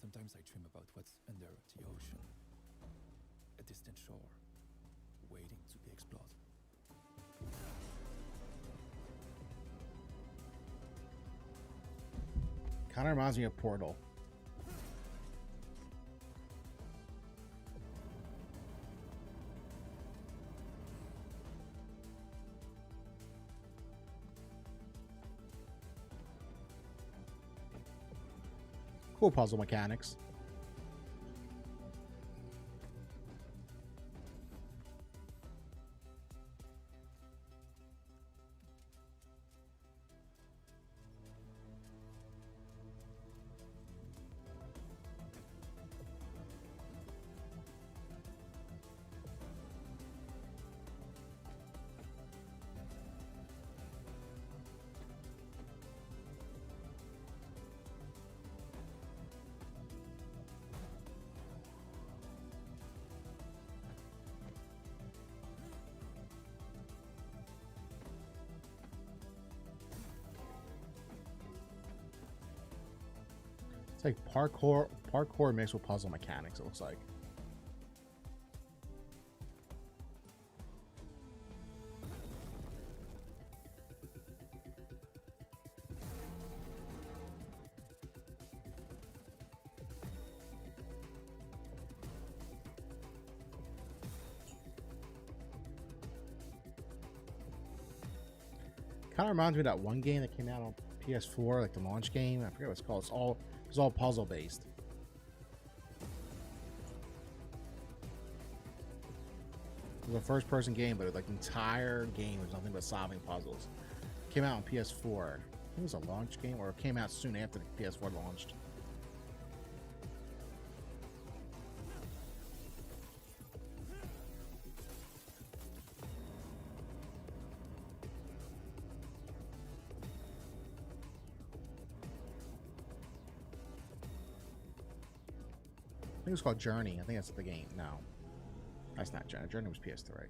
Sometimes I dream about what's under the ocean. A distant shore, waiting to be explored. Kind of reminds me of Portal. Cool puzzle mechanics. It's like parkour mixed with puzzle mechanics, it looks like. Kind of reminds me of that one game that came out on PS4, like the launch game. I forget what it's called. It's all puzzle based. It was a first person game, but like the entire game was nothing but solving puzzles. Came out on PS4. I think it was a launch game, or it came out soon after the PS4 launched. I think it's called Journey. I think that's the game. No, that's not Journey. Journey was PS3.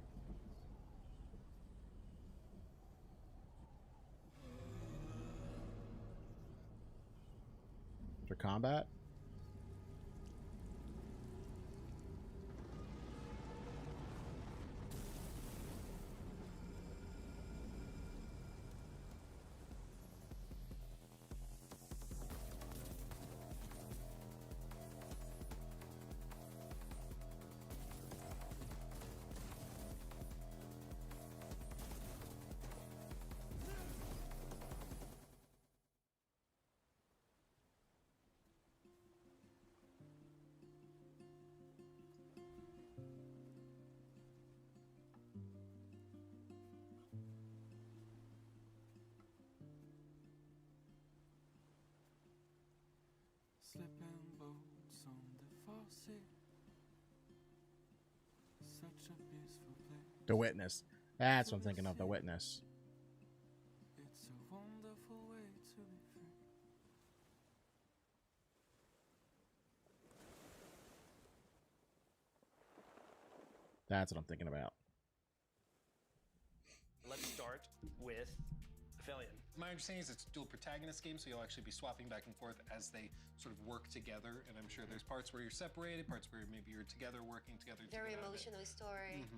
For combat? Slipping boats on the faucet. Such a peaceful place. The Witness. That's what I'm thinking of. The Witness. It's a wonderful way to be free. That's what I'm thinking about. Let's start with Aphelion. My understanding is it's a dual protagonist game, so you'll actually be swapping back and forth as they sort of work together. And I'm sure there's parts where you're separated, parts where maybe you're together, working together. Very emotional story.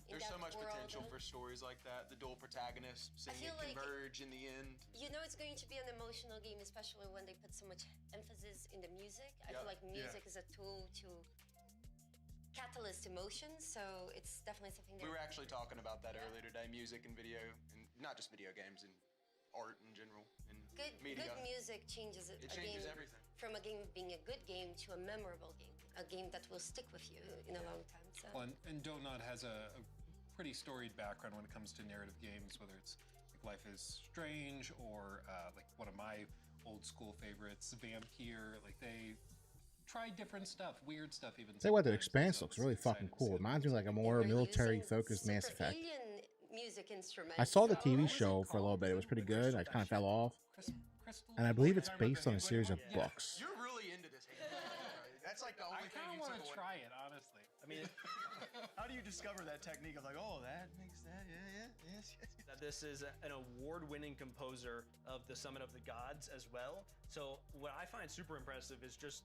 There's so much potential for stories like that. The dual protagonists, seeing it converge in the end. You know it's going to be an emotional game, especially when they put so much emphasis in the music. I feel like music is a tool to catalyst emotions, so it's definitely something that... We were actually talking about that earlier today, music and video, and not just video games, and art in general, and media. Good music changes It changes everything. From a game being a good game to a memorable game, a game that will stick with you in a long time. So. Well, and Donut has a pretty storied background when it comes to narrative games, whether it's like Life is Strange or like one of my old school favorites, Vampire. Like they try different stuff, weird stuff even. Say what, the Expanse looks really fucking cool. Reminds me like a more military-focused Mass Effect. Music instruments. I saw the TV show for a little bit. It was pretty good. I kind of fell off. And I believe it's based on a series of books. You're really into this. That's like the only thing you want to try it, honestly. I mean, how do you discover that technique of like, oh, that makes that, yes. That this is an award-winning composer of the Summon of the Gods as well. So what I find super impressive is just,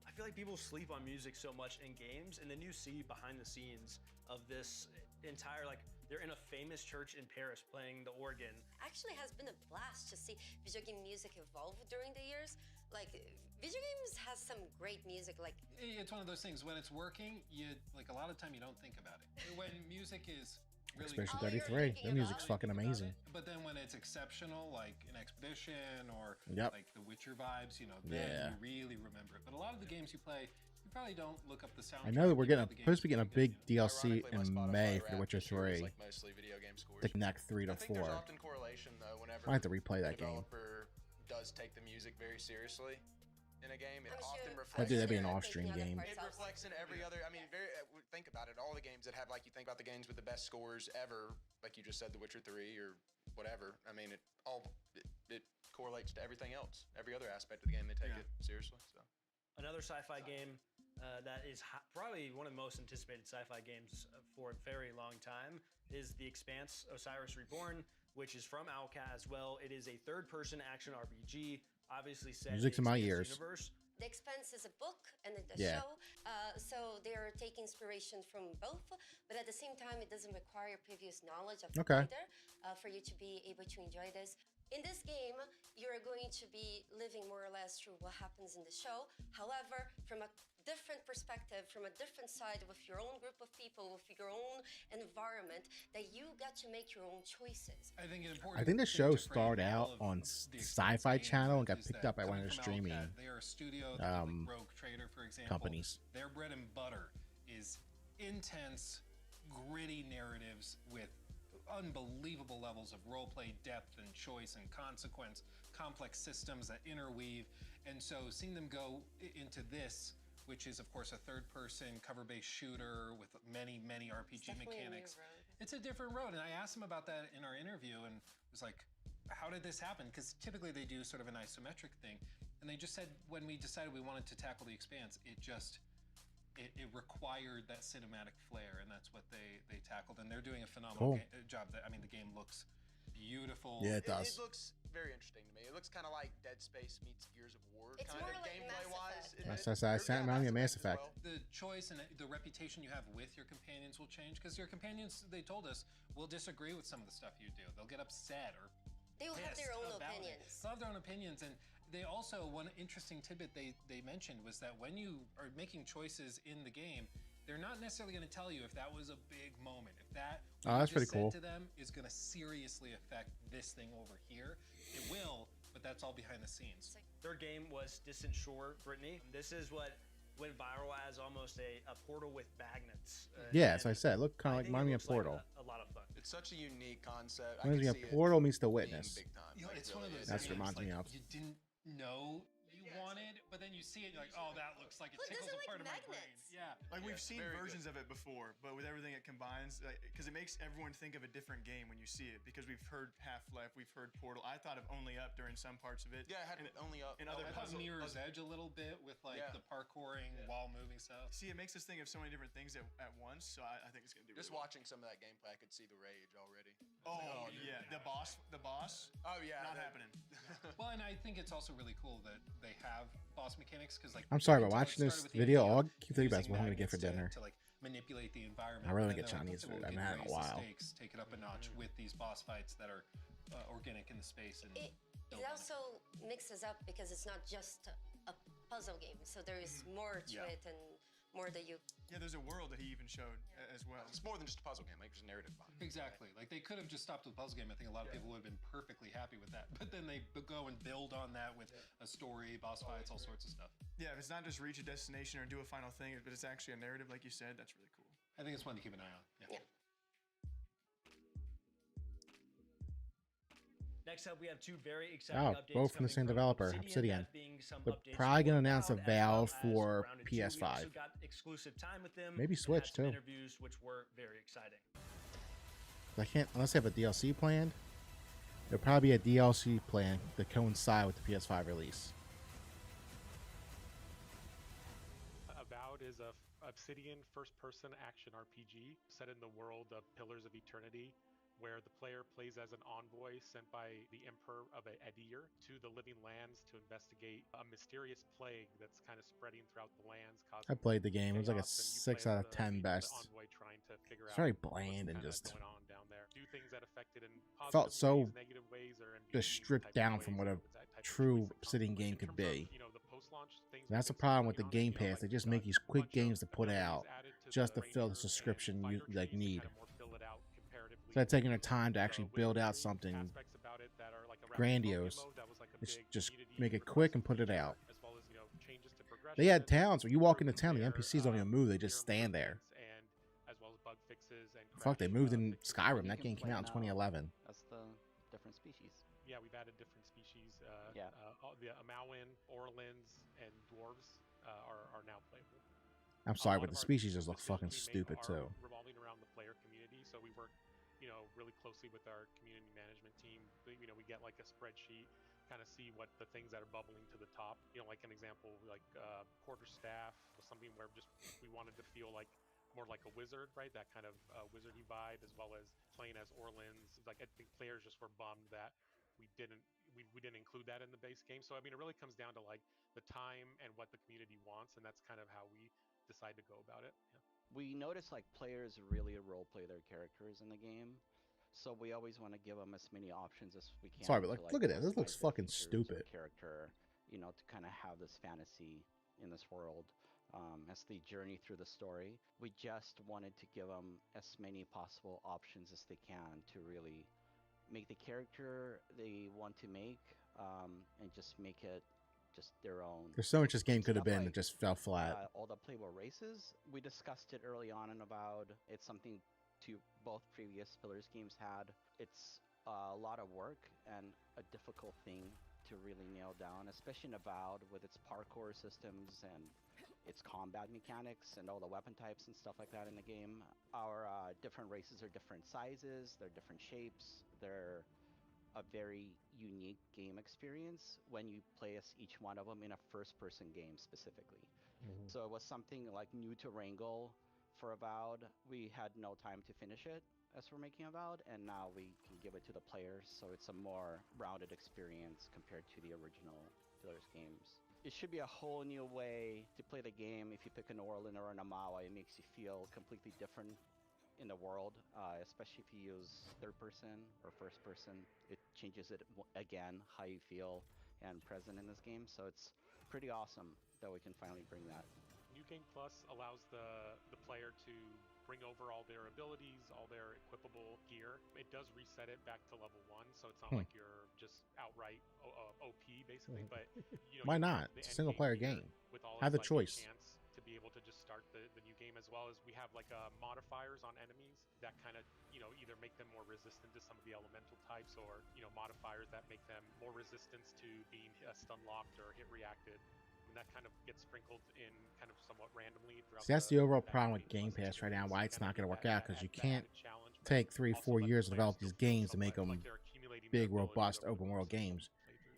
I feel like people sleep on music so much in games, and then you see behind the scenes of this entire, like, they're in a famous church in Paris playing the organ. Actually has been a blast to see video game music evolve during the years. Like, video games has some great music. Like, it's one of those things, when it's working, you like a lot of time you don't think about it. When music is really Expedition 33, their music's fucking amazing. But then when it's exceptional, like an Expedition or Yep. like the Witcher vibes, you know, then you really remember it. But a lot of the games you play, you probably don't look up the soundtrack. I know that we're getting the supposed to be getting a big DLC Ironically, in my Spotify May for The Wrapped Witcher this year was, 3. like, mostly video game scores. The Connect 3 to I think 4. there's often correlation though whenever I have to replay that the game. developer does take the music very seriously in a game. It I'm often sure- reflects. That'd be an off-stream game. It reflects in every other. I mean, think about it. All the games that have, like, you think about the games with the best scores ever, like you just said, The Witcher 3 or whatever. I mean, it correlates to everything else. Every other aspect of the game, they take it seriously. So. Another sci-fi game that is probably one of the most anticipated sci-fi games for a very long time is The Expanse: Osiris Reborn, which is from Owlcat as well. It is a third-person action RPG, obviously set Music's in in my the ears. universe. The Expanse is a book and a Yeah. show, so they are taking inspiration from both, but at the same time, it doesn't require previous knowledge of the Okay. writer for you to be able to enjoy this. In this game, you're going to be living more or less through what happens in the show. However, from a different perspective, from a different side, with your own group of people, with your own environment, that you get to make your own choices. I think it's I important. think the thing show to frame started all out of on the Sci-Fi games Channel and got is picked that up by one of the coming from streaming Owlcat, they are a studio that, like Rogue Trader, for example, companies. Their bread and butter is intense, gritty narratives with unbelievable levels of roleplay depth and choice and consequence, complex systems that interweave. And so seeing them go into this, which is of course a third-person cover-based shooter with many, many RPG mechanics. It's a different road. And I asked him about that in our interview and was like, how did this happen? Because typically they do sort of an isometric thing. And they just said when we decided we wanted to tackle The Expanse, it required that cinematic flair, and that's what they tackled. And they're doing a phenomenal job. I mean, the game looks beautiful. Yeah, it does. It looks very interesting to me. It looks kind of like Dead Space meets Gears of War, It's kind more of like gameplay-wise. Sound Mass Effect. The choice and the reputation you have with your companions will change, because your companions, they told us, will disagree with some of the stuff you do. They'll get upset or They will have their own about it. opinions. They'll have their own opinions. And they also, one interesting tidbit they mentioned was that when you are making choices in the game, they're not necessarily going to tell you if that was a big moment. If that that's pretty cool. to them is going to seriously affect this thing over here. It will, but that's all behind the scenes. Third game was Distant Shore, Brittany. This is what went viral as almost a portal with magnets. Yeah, as I said, look kind of like Remind me of like Portal. a lot of fun. It's such a unique concept. Reminds me of Portal meets The Witness. You know, it's one of those That's games, what reminds me like, of. you didn't know you wanted, but then you see it, you're like, oh, that looks like it Who tickles doesn't a like part of my brain. magnets? Yeah. Like we've seen versions of it before, but with everything it combines, because it makes everyone think of a different game when you see it. Because we've heard Half-Life, we've heard Portal. I thought of Only Up during some parts of it. Yeah, it had Only Up. And other I thought puzzle, Mirror's Edge a little bit with like the parkouring, wall moving stuff. See, it makes us think of so many different things at once. So I think it's gonna do. Just really watching some of that gameplay, I could see the rage already. Oh yeah, the boss. Oh yeah, not happening. Well, and I think it's also really cool that they have boss mechanics because, like, I'm sorry, you but can tell it watching this started with the video, idea all of I keep thinking about is using what I'm gonna get for magnets dinner. to like manipulate the environment. I really and wanna get then they're Chinese okay, food. well, I we haven't had it in can a raise the while. stakes, take it up a notch with these boss fights that are organic in the space and It also mixes up because it's not just a puzzle game, so there is more to Yeah. it and more that you. Yeah, there's a world that he even showed as well. It's more than just a puzzle game. Like, there's a narrative behind it. Exactly. Like, they could have just stopped with the puzzle game. I think a lot of people would have been perfectly happy with that. But then they go and build on that with a story, boss fights, all sorts of stuff. Yeah, if it's not just reach a destination or do a final thing, but it's actually a narrative, like you said, that's really cool. I think it's one to keep an eye on. Yeah. Next up, we have two very exciting Oh, updates both from the coming same developer, Obsidian. that being some They're updates probably to gonna announce a Cloud, as well Valve as for Grounded 2. We also PS5. got exclusive time with them. Maybe and had Switch, some too. Interviews which were very exciting. I can't unless they have a DLC planned. There'll probably be a DLC plan to coincide with the PS5 release. Avowed is a Obsidian first-person action RPG set in the world of Pillars of Eternity, where the player plays as an envoy sent by the Emperor of Adir to the Living Lands to investigate a mysterious plague that's kind of spreading throughout the lands. I played the game. It was like a chaos, and you 6 play out as of 10 the best. envoy trying to figure It's out very what's bland and kinda just going on down there. Do things that affect it in felt positive so ways, negative ways, or in just unique stripped type of down ways, from what so a it's that type of true choice of Obsidian conflict. game In could terms of, be. you know, the post-launch things And that's the they've been problem with the working on, Game you know, Pass. like They just we've make got these a quick bunch of games to put abilities out added to just the to fill the Ranger and subscription you fighter like trees to need. kinda more fill it out comparatively Instead of taking their to time to the actually Witcher build out 3 something aspects about it that are like around grandiose, Pokemon, that was like a it's big just community make it request quick and put it feature, out. as well as, you know, changes to progression. They had towns where you walk into town, the NPCs don't even move; they just stand there. And as well as bug fixes and Fuck, they crash, moved in fixes. Skyrim. You That can game came play out in now 2011. as the different species. Yeah, we've added different species. Yeah. All the Amauin, Orlins, and dwarves are now playable. I'm A sorry, lot but the of our species just look decisions fucking we make stupid are too. revolving around the player community, so we work, you know, really closely with our community management team. You know, we get like a spreadsheet, kind of see what the things that are bubbling to the top. You know, like an example, like quarterstaff was something where just we wanted to feel like more like a wizard, right? That kind of wizardy vibe, as well as playing as Orlins. Like, I think players just were bummed that we didn't include that in the base game. So I mean, it really comes down to like the time and what the community wants, and that's kind of how we decide to go about it. Yeah. We notice like players really role play their characters in the game, so we always want to give them as many options as we can. Sorry, but to, like, look at that. This looks customize their fucking features stupid. or Character, you know, to kind of have this fantasy in this world. As they journey through the story, we just wanted to give them as many possible options as they can to really make the character they want to make, and just make it just their own. There's so much this game could have Stuff been like, that just fell flat. all the playable races, we discussed it early on in Avowed. It's something to both previous Pillars games had. It's a lot of work and a difficult thing to really nail down, especially in Avowed with its parkour systems and its combat mechanics and all the weapon types and stuff like that in the game. Our different races are different sizes, they're different shapes, they're a very unique game experience when you play as each one of them in a first-person game specifically. So it was something like new to wrangle for Avowed. We had no time to finish it as we're making Avowed, and now we can give it to the players, so it's a more rounded experience compared to the original Pillars games. It should be a whole new way to play the game. If you pick an Orlin or an Amawa, it makes you feel completely different in the world, especially if you use third person or first person. It changes it again, how you feel and present in this game. So it's pretty awesome that we can finally bring that. New Game Plus allows the player to bring over all their abilities, all their equipable gear. It does reset it back to level 1, so it's not like you're just outright OP basically. But you know, Why you not? have the It's a end single player gear game. with all Have its, the like, choice. chance to be able to just start the new game, as well as we have like modifiers on enemies that kind of, you know, either make them more resistant to some of the elemental types, or, you know, modifiers that make them more resistant to being stun locked or hit reacted. And that kind of gets sprinkled in kind of somewhat randomly throughout. See, that's the overall problem with Game Pass right now. Why it's not going to work out, because you can't take 3-4 years to develop these games to make them big, robust, open world games.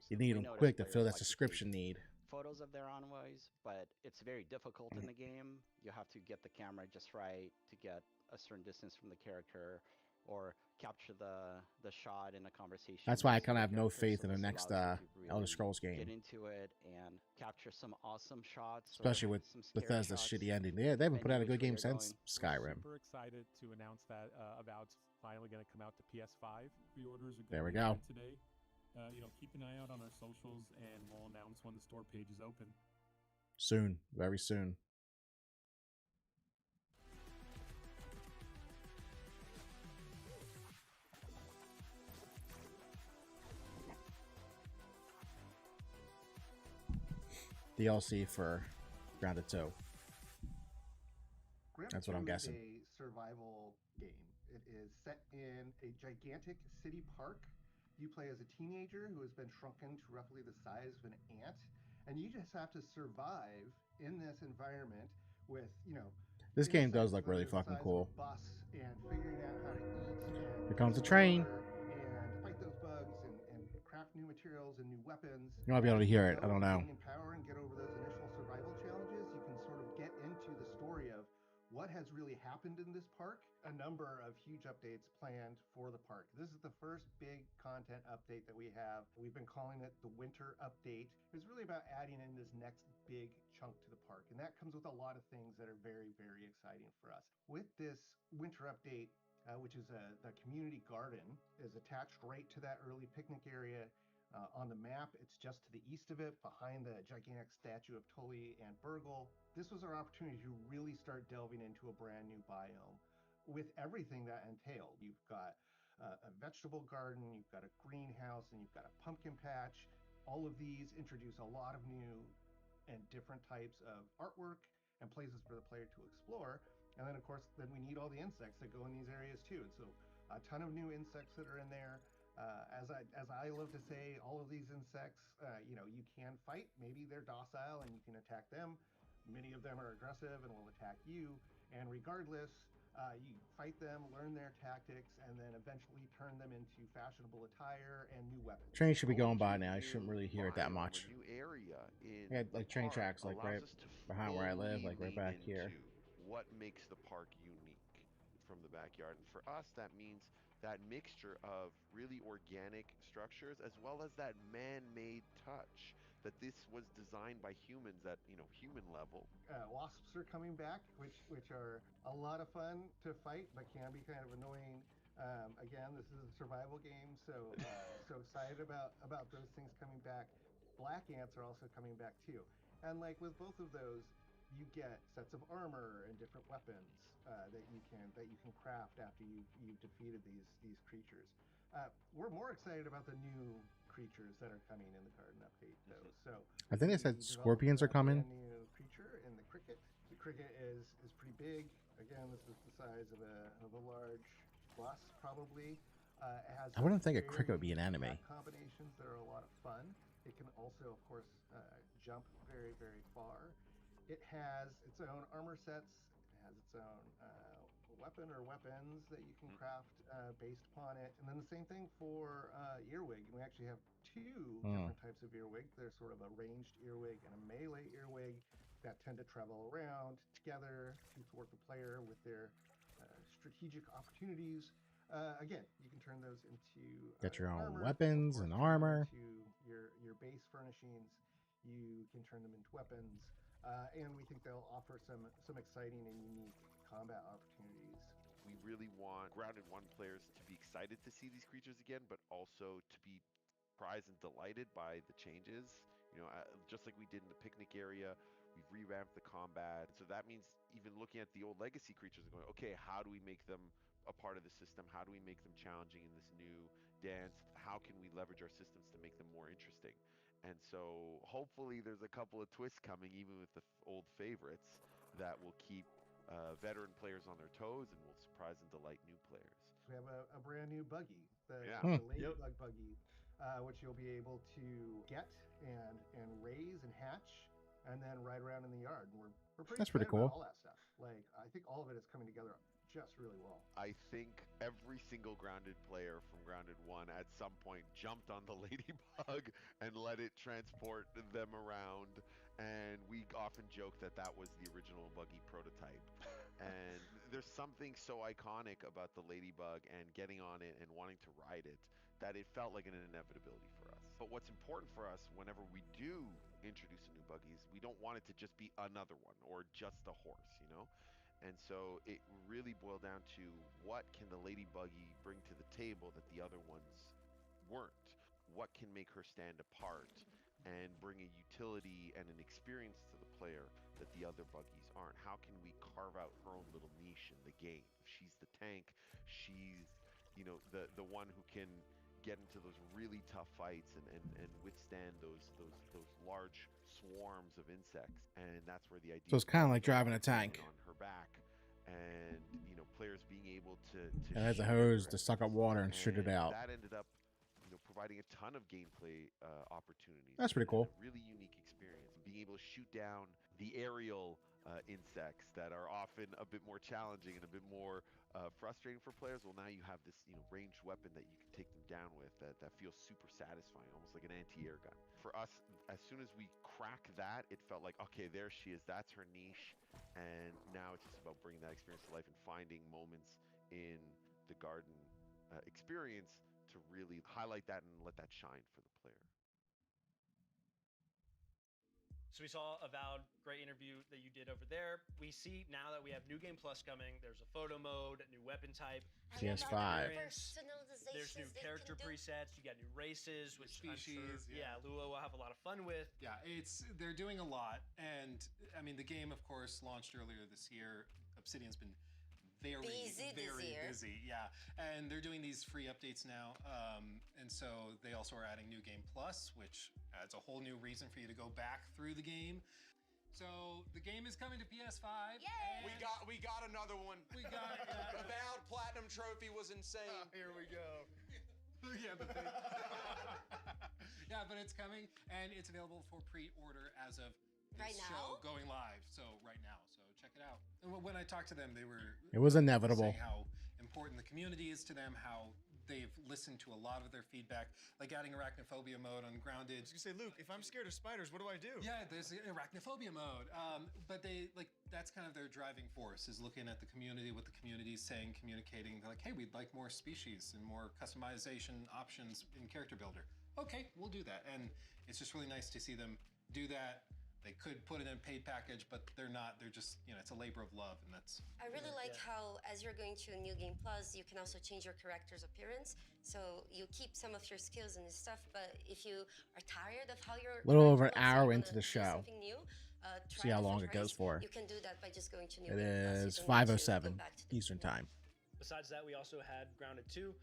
You need them quick to fill that subscription need. Photos of their envoys, but it's very difficult in the game. You have to get the camera just right to get a certain distance from the character, or capture the shot in a conversation. That's why I with kind of have the no character, faith so in the this next allows you to Elder really Scrolls get game, into it and capture some awesome shots, or especially with some scary Bethesda's shots, shitty ending. Yeah, they haven't put depending out a which good way game you're since going. Skyrim. Super excited to announce that about finally going to come out to PS5. Pre-orders are There we going go. today. Keep an eye out on our socials, and we'll announce when the store page is open. Soon, very soon. DLC for Grounded 2. That's what I'm guessing. It's a survival game. It is set in a gigantic city park. You play as a teenager who has been shrunken to roughly the size of an ant, and you just have to survive in this environment with, This game does look really fucking cool. And figuring out how to eat and Here comes a train. and fight those bugs and craft new materials and new weapons. You might be able to hear it. I don't know. Gain power and get over those initial survival challenges. You can sort of get into the story of what has really happened in this park. A number of huge updates planned for the park. This is the first big content update that we have. We've been calling it the winter update. It's really about adding in this next big chunk to the park, and that comes with a lot of things that are very, very exciting for us. With this winter update, which is the community garden, is attached right to that early picnic area. On the map, it's just to the east of it, behind the gigantic statue of Tully and Burgle. This was our opportunity to really start delving into a brand new biome with everything that entailed. You've got a vegetable garden, you've got a greenhouse, and you've got a pumpkin patch. All of these introduce a lot of new and different types of artwork and places for the player to explore. And then, of course, then we need all the insects that go in these areas too. And so a ton of new insects that are in there. As I love to say, all of these insects, you can fight. Maybe they're docile and you can attack them. Many of them are aggressive and will attack you. And regardless, you fight them, learn their tactics, and then eventually turn them into fashionable attire and new weapons. Train should be going by now. I shouldn't really hear it that much. New area in Yeah, like train tracks, like allows right us to behind where I live, fully like right lean back here. into what makes the park unique from the backyard. And for us, that means that mixture of really organic structures as well as that man-made touch, that this was designed by humans at human level. Wasps are coming back, which are a lot of fun to fight, but can be kind of annoying. Again, this is a survival game, so excited about those things coming back. Black ants are also coming back too, and like with both of those, you get sets of armor and different weapons that you can craft after you've defeated these creatures. We're more excited about the new creatures that are coming in the garden update, though. So I think they said we developed scorpions are a coming. brand new creature in the cricket. The cricket is pretty big. Again, this is the size of a large bus, probably. It has I wouldn't think a very cricket would be an unique enemy. attack combinations that are a lot of fun. It can also, of course, jump very, very far. It has its own armor sets. It has its own weapon or weapons that you can craft based upon it. And then the same thing for earwig. And we actually have two different types of earwig. There's sort of a ranged earwig and a melee earwig that tend to travel around together to thwart the player with their strategic opportunities. Again, you can turn those into Get your own armor, weapons of and course, turn them armor. into your base furnishings. You can turn them into weapons. And we think they'll offer some exciting and unique combat opportunities. We really want Grounded 1 players to be excited to see these creatures again, but also to be surprised and delighted by the changes. Just like we did in the picnic area, we've revamped the combat. So that means even looking at the old legacy creatures and going, okay, how do we make them a part of the system? How do we make them challenging in this new dance? How can we leverage our systems to make them more interesting? And so hopefully there's a couple of twists coming, even with the old favorites, that will keep veteran players on their toes and will surprise and delight new players. We have a brand new buggy, the Ladybug buggy, which you'll be able to get and raise and hatch, and then ride around in the yard. And we're pretty That's pretty excited about cool. all that stuff. Like, I think all of it is coming together just really well. I think every single Grounded player from Grounded 1 at some point jumped on the Ladybug and let it transport them around. And we often joke that that was the original buggy prototype. And there's something so iconic about the Ladybug and getting on it and wanting to ride it that it felt like an inevitability for us. But what's important for us whenever we do introduce a new buggy is we don't want it to just be another one or just a horse, you know? And so it really boiled down to what can the Lady Buggy bring to the table that the other ones weren't? What can make her stand apart and bring a utility and an experience to the player that the other buggies aren't? How can we carve out her own little niche in the game? If she's the tank, she's, you know, the one who can get into those really tough fights and withstand those large swarms of insects. And that's where the idea So it's kind of like driving a tank. on her back, and you know, players being able to It has a shoot hose her. to suck up water and shoot it And out. That ended up, you know, providing a ton of gameplay opportunities. That's pretty cool. A really unique experience. Being able to shoot down the aerial insects that are often a bit more challenging and a bit more frustrating for players. Well, now you have this, you know, ranged weapon that you can take them down with that feels super satisfying, almost like an anti-air gun. For us, as soon as we crack that, it felt like, okay, there she is. That's her niche. And now it's just about bringing that experience to life and finding moments in the garden experience to really highlight that and let that shine for the player. So we saw Avowed, great interview that you did over there. We see now that we have New Game Plus coming. There's a photo mode, a new weapon type, PS5. There's new character presets. You got new races, which Species, I'm sure, yeah, Lua will have a lot of fun with. Yeah, they're doing a lot, and I mean the game, of course, launched earlier this year. Obsidian's been very busy. Yeah, and they're doing these free updates now, and so they also are adding New Game Plus, which adds a whole new reason for you to go back through the game. So the game is coming to PS5. Yay! We got another one. We got the Avowed Platinum Trophy was insane. Here we go. Yeah, yeah, but it's coming, and it's available for pre-order as of this Right show now? going live. So right now, so check it out. And when I talked to them, they were It was inevitable. saying how important the community is to them, how they've listened to a lot of their feedback, like adding arachnophobia mode on Grounded. I was gonna say, Luke, if I'm scared of spiders, what do I do? Yeah, there's arachnophobia mode. But they that's kind of their driving force, is looking at the community, what the community is saying, communicating. They're like, hey, we'd like more species and more customization options in Character Builder. Okay, we'll do that. And it's just really nice to see them do that. They could put it in a paid package, but they're not. They're just, you know, it's a labor of love, and that's. I really like how, as you're going to a New Game Plus, you can also change your character's appearance. So you keep some of your skills and stuff, but if you are tired of how you're A little over an hour into the show. something new, See how long it goes for. You can do that by just going to New It Game is Plus. You don't need to 5:07 go back to the Eastern Time. Besides that, we also had Grounded 2,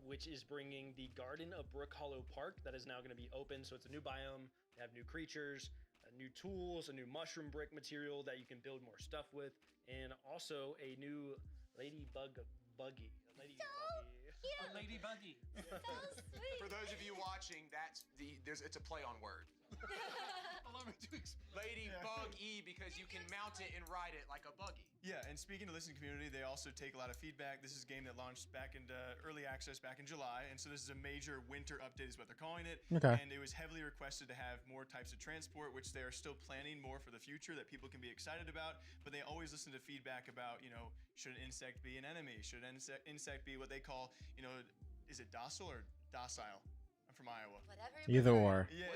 which is bringing the Garden of Brook Hollow Park that is now going to be open. So it's a new biome. They have new creatures, new tools, a new mushroom brick material that you can build more stuff with, and also a new ladybug buggy. A lady buggy. For those of you watching, it's a play on word. Allow me to explain. Ladybug E, because you can mount it and ride it like a buggy. Yeah, and speaking to listening community, they also take a lot of feedback. This is a game that launched back into early access back in July, and so this is a major winter update is what they're calling it. Okay. And it was heavily requested to have more types of transport, which they are still planning more for the future that people can be excited about, but they always listen to feedback about, you know, should an insect be an enemy? Should an insect be what they call, you know, is it docile or docile? I'm from Iowa. Whatever. Either or. Yeah.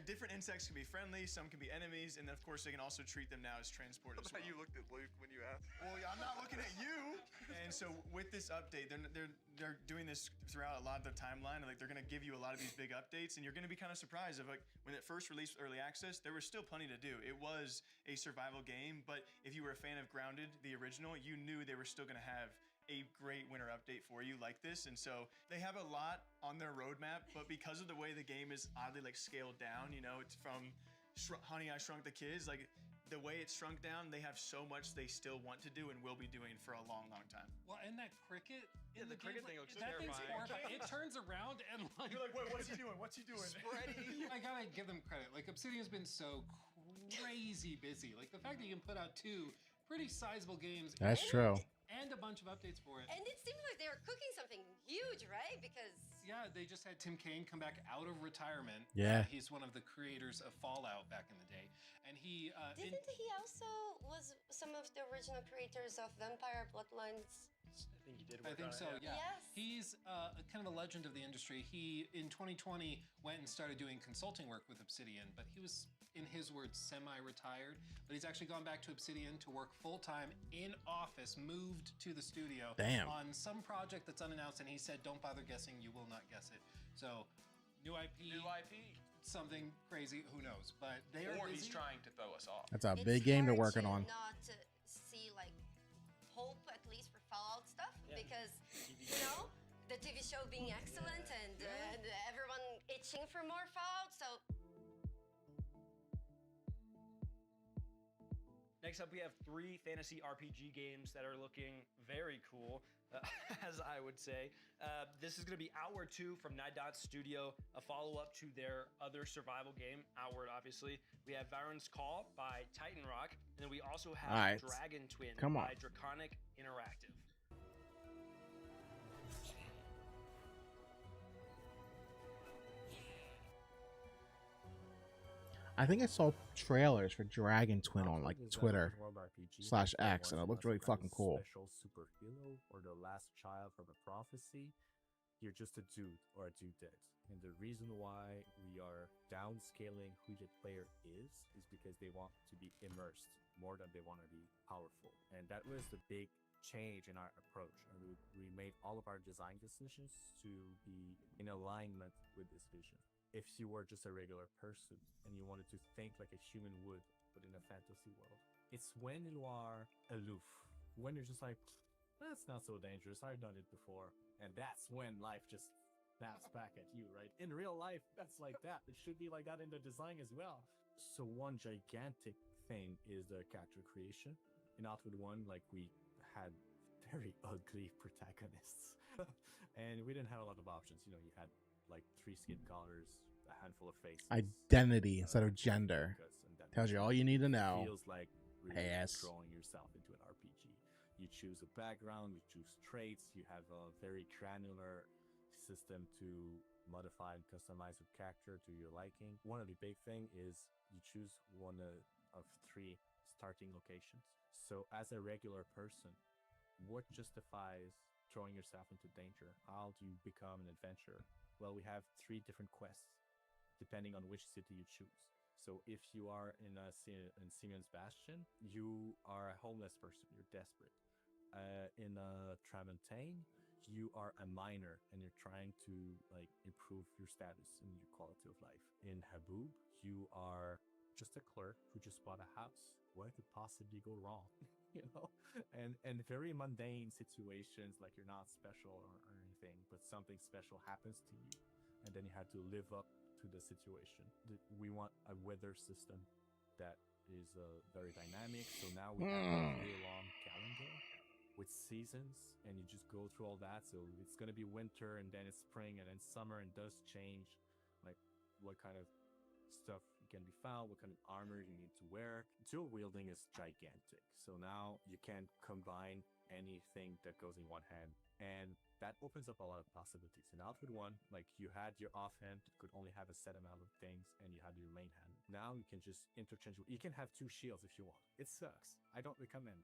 Different insects can be friendly, some can be enemies, and then of course they can also treat them now as transport as well. You looked at Luke when you asked. Well, yeah, I'm not looking at you. And so with this update, they're doing this throughout a lot of the timeline. Like they're gonna give you a lot of these big updates, and you're gonna be kind of surprised of like when it first released early access, there was still plenty to do. It was a survival game, but if you were a fan of Grounded, the original, you knew they were still gonna have a great winter update for you like this. And so they have a lot on their roadmap, but because of the way the game is oddly like scaled down, you know, it's from Honey, I Shrunk the Kids, like the way it's shrunk down, they have so much they still want to do and will be doing for a long, long time. Well, and that cricket. Yeah, the cricket thing looks that thing's terrifying. horrifying. It turns around and like. You're like, wait, what's he doing? What's he doing? I gotta give them credit. Like Obsidian's been so crazy busy. Like the fact that you can put out 2 pretty sizable games. That's true. and a bunch of updates for it. And it seems like they were cooking something huge, right? Because Yeah, they just had Tim Kaine come back out of retirement. Yeah. He's one of the creators of Fallout back in the day. And he... didn't he also was some of the original creators of Vampire Bloodlines? I think he did. I Work think on so, it, yeah. Yes. He's kind of a legend of the industry. He, in 2020, went and started doing consulting work with Obsidian, but he was, in his words, semi-retired. But he's actually gone back to Obsidian to work full-time in office, moved to the studio Damn. on some project that's unannounced, and he said, don't bother guessing, you will not guess it. So, new IP. New IP. Something crazy, who knows? But they are Or busy. he's trying to throw us off. That's a big game they're working on. Not to see like hope at least for Fallout stuff because the TV show being excellent and everyone itching for more Fallout. So Next up, we have 3 fantasy RPG games that are looking very cool, as I would say. This is going to be Outward 2 from Nightdot Studio, a follow-up to their other survival game, Outward, obviously. We have Varen's Call by Titan Rock, and then we also have All right. Dragon Twin Come on. by Draconic Interactive. I think I saw trailers for Dragon Twin on like Twitter /X, and it looked really fucking cool. Special superhero or the last child from a prophecy. You're just a dude or a dudette. And the reason why we are downscaling who the player is because they want to be immersed more than they want to be powerful. And that was the big change in our approach. And we made all of our design decisions to be in alignment with this vision. If you were just a regular person and you wanted to think like a human would, but in a fantasy world, it's when you are aloof, when you're just like, that's not so dangerous, I've done it before. And that's when life just snaps back at you, right? In real life, that's like that. It should be like that in the design as well. So one gigantic thing is the character creation. In Outward 1, like we had very ugly protagonists. And we didn't have a lot of options. You know, you had like 3 skin colors, a handful of faces. Identity instead of gender. Tells you all you need to know. Feels like really Ass. drawing yourself into an RPG. You choose a background, you choose traits, you have a very granular system to modify and customize your character to your liking. One of the big thing is you choose one of 3 starting locations. So as a regular person, what justifies throwing yourself into danger? How do you become an adventurer? Well, we have 3 different quests, depending on which city you choose. So if you are in Simeon's Bastion, you are a homeless person, you're desperate. In Tramontaine, you are a miner and you're trying to like improve your status and your quality of life. In Haboob, you are just a clerk who just bought a house. What could possibly go wrong? You know, and very mundane situations, like you're not special or anything, but something special happens to you, and then you have to live up to the situation. We want a weather system that is very dynamic. So now we have a year-long calendar with seasons, and you just go through all that. So it's gonna be winter, and then it's spring, and then summer, and does change, like what kind of stuff can be found, what kind of armor you need to wear. Dual wielding is gigantic. So now you can combine anything that goes in one hand, and that opens up a lot of possibilities. In Outward 1, like you had your offhand, could only have a set amount of things, and you had your main hand. Now you can just interchange. You can have 2 shields if you want. It sucks. I don't recommend,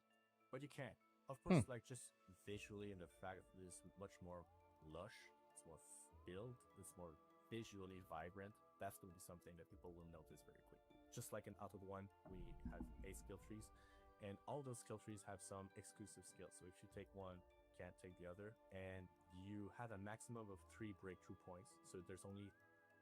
but you can. Of course, like just visually, and the fact that it is much more lush, it's more filled, it's more visually vibrant. That's going to be something that people will notice very quickly. Just like in Outward 1, we have 8 skill trees, and all those skill trees have some exclusive skills. So if you take one, you can't take the other, and you have a maximum of 3 breakthrough points. So there's only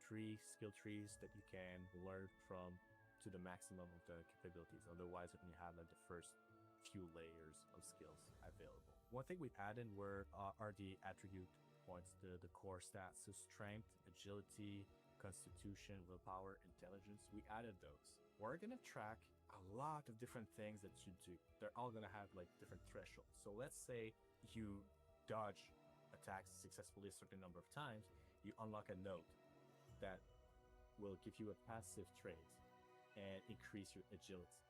3 skill trees that you can learn from to the maximum of the capabilities. Otherwise, you have like the first few layers of skills available. One thing we added are the attribute points, the core stats. So strength, agility, constitution, willpower, intelligence. We added those. We're gonna track a lot of different things that you do. They're all gonna have like different thresholds. So let's say you dodge attacks successfully a certain number of times, you unlock a note that will give you a passive trait and increase your agility.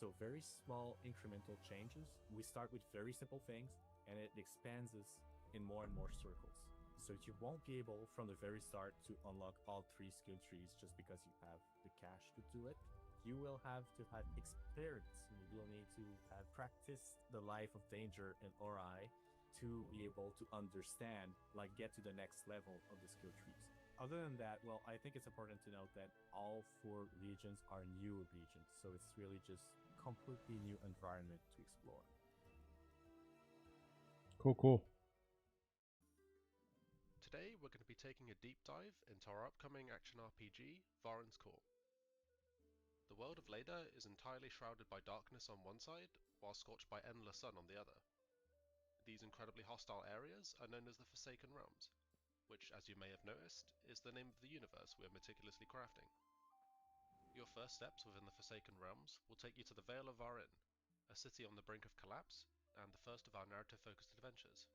So very small incremental changes. We start with very simple things, and it expands us in more and more circles. So you won't be able from the very start to unlock all 3 skill trees just because you have the cash to do it. You will have to have experience. You will need to have practiced the life of danger in Ori to be able to understand, like get to the next level of the skill trees. Other than that, well, I think it's important to note that all 4 regions are new regions, so it's really just completely new environment to explore. Cool. Today, we're going to be taking a deep dive into our upcoming action RPG, Varen's Call. The world of Leda is entirely shrouded by darkness on one side, while scorched by endless sun on the other. These incredibly hostile areas are known as the Forsaken Realms, which, as you may have noticed, is the name of the universe we are meticulously crafting. Your first steps within the Forsaken Realms will take you to the Vale of Varen, a city on the brink of collapse, and the first of our narrative-focused adventures.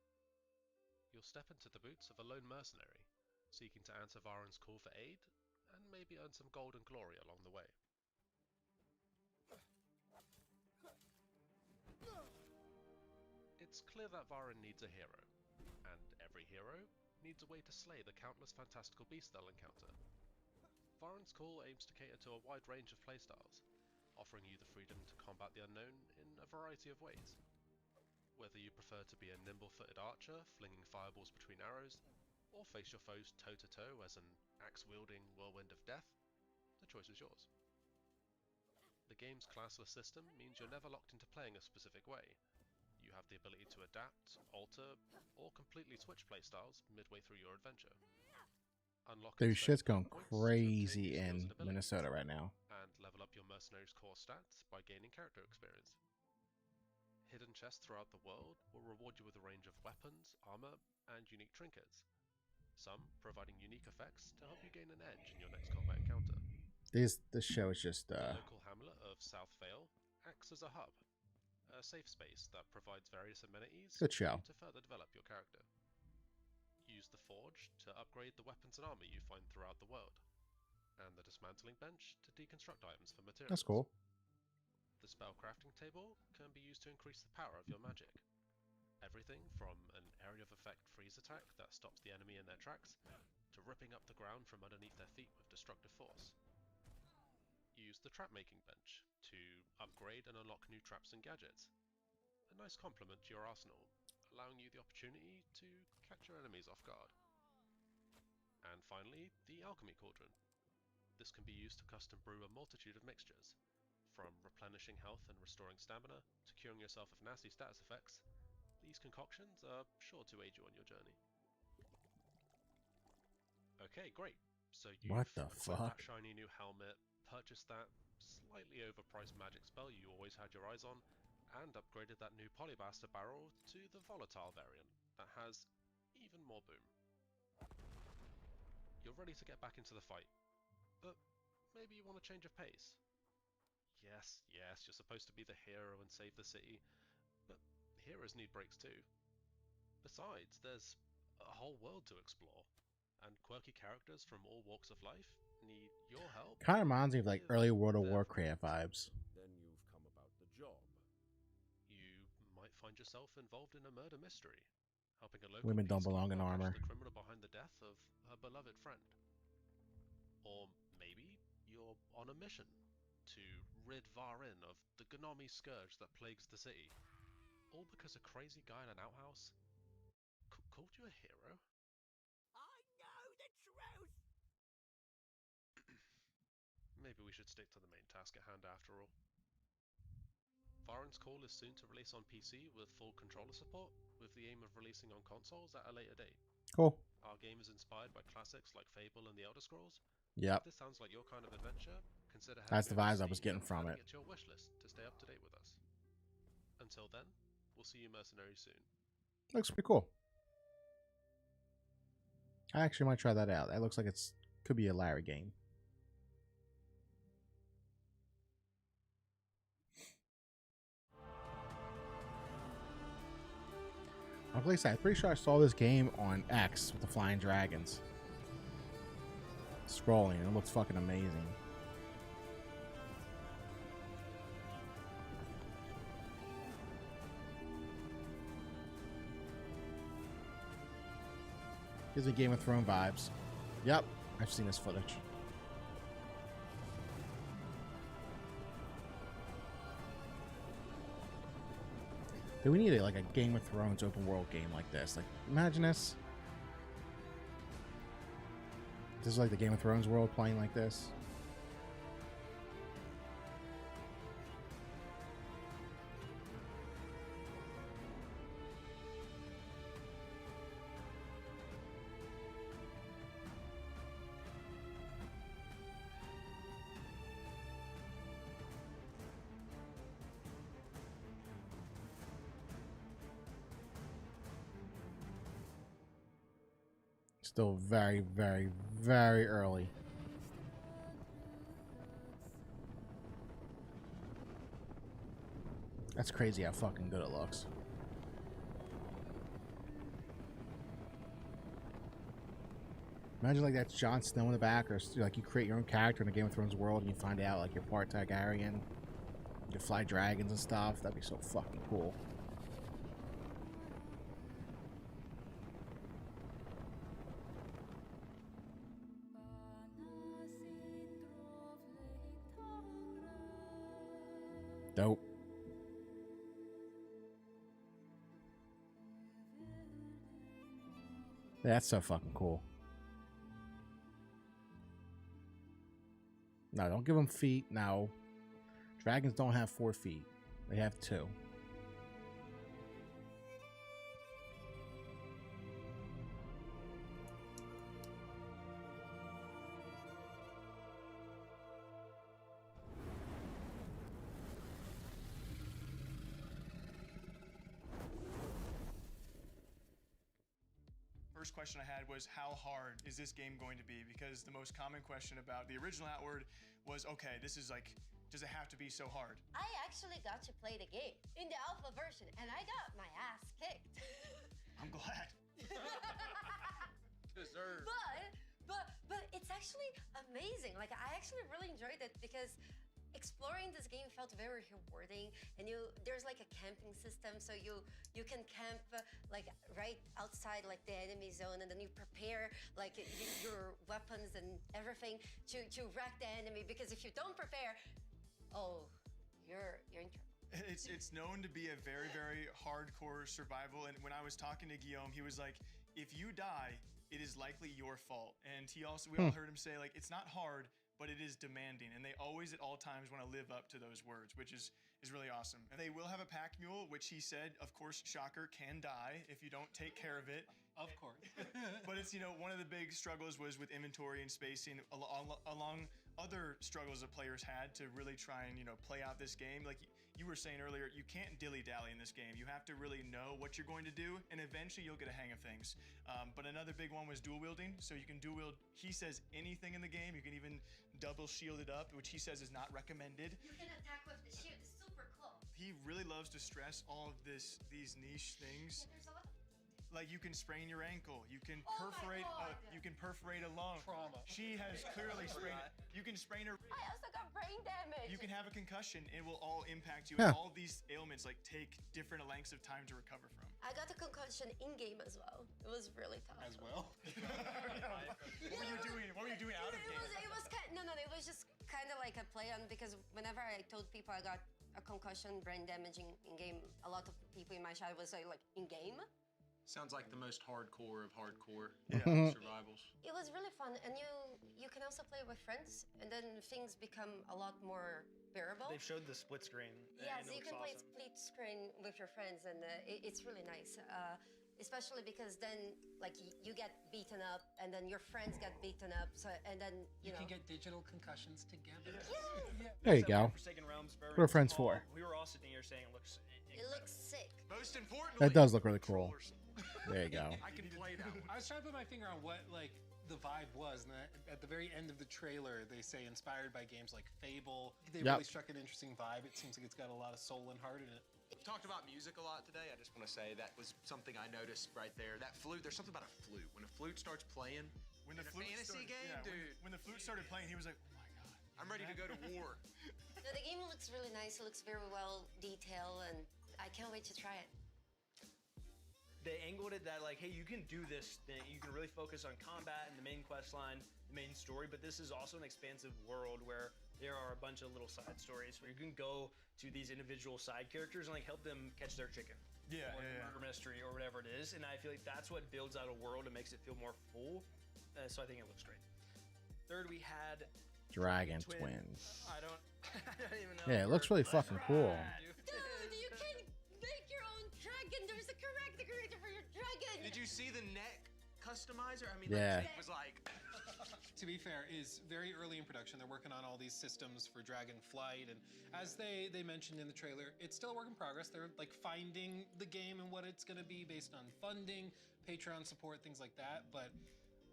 You'll step into the boots of a lone mercenary, seeking to answer Varen's call for aid, and maybe earn some gold and glory along the way. It's clear that Varen needs a hero, and every hero needs a way to slay the countless fantastical beasts they'll encounter. Varen's Call aims to cater to a wide range of playstyles, offering you the freedom to combat the unknown in a variety of ways. Whether you prefer to be a nimble-footed archer, flinging fireballs between arrows, or face your foes toe-to-toe as an axe-wielding whirlwind of death, the choice is yours. The game's classless system means you're never locked into playing a specific way. You have the ability to adapt, alter, or completely switch playstyles midway through your adventure. Dude, shit's going crazy in Minnesota right now. And level up your mercenary's core stats by gaining character experience. Hidden chests throughout the world will reward you with a range of weapons, armor, and unique trinkets, some providing unique effects to help you gain an edge in your next combat encounter. This show is just The local hamlet of South Vale acts as a hub, a safe space that provides various amenities Good show. to further develop your character. Use the Forge to upgrade the weapons and armor you find throughout the world, and the Dismantling Bench to deconstruct items for materials. That's cool. The spell crafting table can be used to increase the power of your magic. Everything from an area of effect freeze attack that stops the enemy in their tracks, to ripping up the ground from underneath their feet with destructive force. Use the trap making bench to upgrade and unlock new traps and gadgets. A nice complement to your arsenal, allowing you the opportunity to catch your enemies off guard. And finally, the Alchemy Cauldron. This can be used to custom brew a multitude of mixtures, from replenishing health and restoring stamina to curing yourself of nasty status effects. These concoctions are sure to aid you on your journey. Okay, great. So you've What the equipped fuck? that shiny new helmet, purchased that slightly overpriced magic spell you always had your eyes on, and upgraded that new Polybuster barrel to the volatile variant that has even more boom. You're ready to get back into the fight, but maybe you want a change of pace. Yes, you're supposed to be the hero and save the city, but heroes need breaks too. Besides, there's a whole world to explore, and quirky characters from all walks of life need your help. Kind of reminds me of like early World of Warcraft vibes. Then you've come about the job. You might find yourself involved in a murder mystery, helping a local Women don't belong in peacekeeper catch armor. the criminal behind the death of her beloved friend. Or maybe you're on a mission to rid Varen of the Gnomi scourge that plagues the city, all because a crazy guy in an outhouse called you a hero? I know the truth! Maybe we should stick to the main task at hand after all. Varen's Call is soon to release on PC with full controller support, with the aim of releasing on consoles at a later date. Cool. Our game is inspired by classics like Fable and The Elder Scrolls. Yep. If this sounds like your kind of adventure, consider That's the heading vibes over I was to getting Steam from and it. adding to your wish list to stay up to date with us. Until then, we'll see you mercenaries soon. Looks pretty cool. I actually might try that out. That looks like it's could be a Larry game. I'm pretty sure I saw this game on X with the flying dragons. Scrolling, it looks fucking amazing. Gives me Game of Thrones vibes. Yep, I've seen this footage. Do we need like a Game of Thrones open world game like this? Like, imagine this. This is like the Game of Thrones world playing like this. Still very, very, very early. That's crazy how fucking good it looks. Imagine like that's Jon Snow in the back, or like you create your own character in the Game of Thrones world and you find out like you're part Targaryen. You can fly dragons and stuff. That'd be so fucking cool. Dope. That's so fucking cool. No, don't give them feet. No. Dragons don't have 4 feet. They have 2. First question I had was, how hard is this game going to be? Because the most common question about the original Outward was, okay, this is like, does it have to be so hard? I actually got to play the game in the alpha version, and I got my ass kicked. I'm glad. Deserved. But it's actually amazing. Like, I actually really enjoyed it because exploring this game felt very rewarding, and there's like a camping system, so you can camp like right outside like the enemy zone, and then you prepare like your weapons and everything to wreck the enemy, because if you don't prepare, oh, you're in trouble. It's known to be a very, very hardcore survival, and when I was talking to Guillaume, he was like, if you die, it is likely your fault. And we all heard him say, like, it's not hard, but it is demanding, and they always at all times want to live up to those words, which is really awesome. And they will have a pack mule, which he said, of course, shocker, can die if you don't take care of it. Of course. But it's, one of the big struggles was with inventory and spacing, along other struggles that players had to really try and, play out this game. Like you were saying earlier, you can't dilly-dally in this game. You have to really know what you're going to do, and eventually you'll get a hang of things. But another big one was dual wielding. So you can dual wield, he says, anything in the game. You can even double shield it up, which he says is not recommended. You can attack with the shield. It's super cool. He really loves to stress all of these niche things. Yeah, there's a lot. Like you can sprain your ankle, you can perforate a lung. Trauma. She has clearly sprained. You can sprain her. I also got brain damage. You can have a concussion. It will all impact you. Yeah. And all these ailments like take different lengths of time to recover from. I got a concussion in game as well. It was really tough. As well. What were you doing? What were you doing out of game? It was kind. No. It was just kind of like a play on, because whenever I told people I got a concussion, brain damage in game, a lot of people in my chat would say like in game. Sounds like the most hardcore of hardcore survivals. It was really fun, and you can also play with friends, and then things become a lot more bearable. They've showed the split screen. Yeah, and so it you can looks play awesome. split screen with your friends, and it's really nice. Especially because then, like, you get beaten up, and then your friends get beaten up. So, and then you know, can get digital concussions together. Yeah. There you go. Forsaken Realms, What are friends for? We were all sitting here saying it looks. It looks sick. Most importantly, That does look really cool. There you go. I can play that one. I was trying to put my finger on what like the vibe was, and at the very end of the trailer, they say inspired by games like Fable. They really struck an interesting vibe. It seems like it's got a lot of soul and heart in it. We've talked about music a lot today. I just want to say that was something I noticed right there. That flute, there's something about a flute. When a flute starts playing, When the in a flute fantasy started, game, yeah, dude. When the flute started playing, he was like, "Oh my god, I'm ready to go to war." No, the game looks really nice. It looks very well detailed, and I can't wait to try it. they angled it that like, hey, you can do this thing. You can really focus on combat and the main quest line, the main story, but this is also an expansive world where there are a bunch of little side stories where you can go to these individual side characters and like help them catch their chicken. Or murder mystery or whatever it is. And I feel like that's what builds out a world and makes it feel more full. So I think it looks great. Third, we had Dragon Twins. I don't even know. Yeah, it looks really fucking cool. Dude, you can make your own dragon. There's a character creator for your dragon. Did you see the neck customizer? I mean, Yeah. the neck was like. To be fair, is very early in production. They're working on all these systems for Dragonflight, and as they mentioned in the trailer, it's still a work in progress. They're like finding the game and what it's going to be based on funding, Patreon support, things like that. But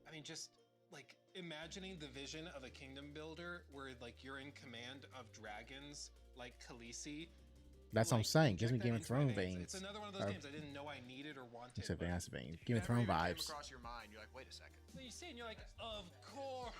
I mean, just like imagining the vision of a kingdom builder where like you're in command of dragons like Khaleesi. That's what I'm saying. Gives me Game of Thrones veins. It's another one of those games I didn't know I needed or wanted. It's advanced veins. Game of Thrones vibes. Came across your mind, you're like, wait a second. Then you see it and you're like, of course.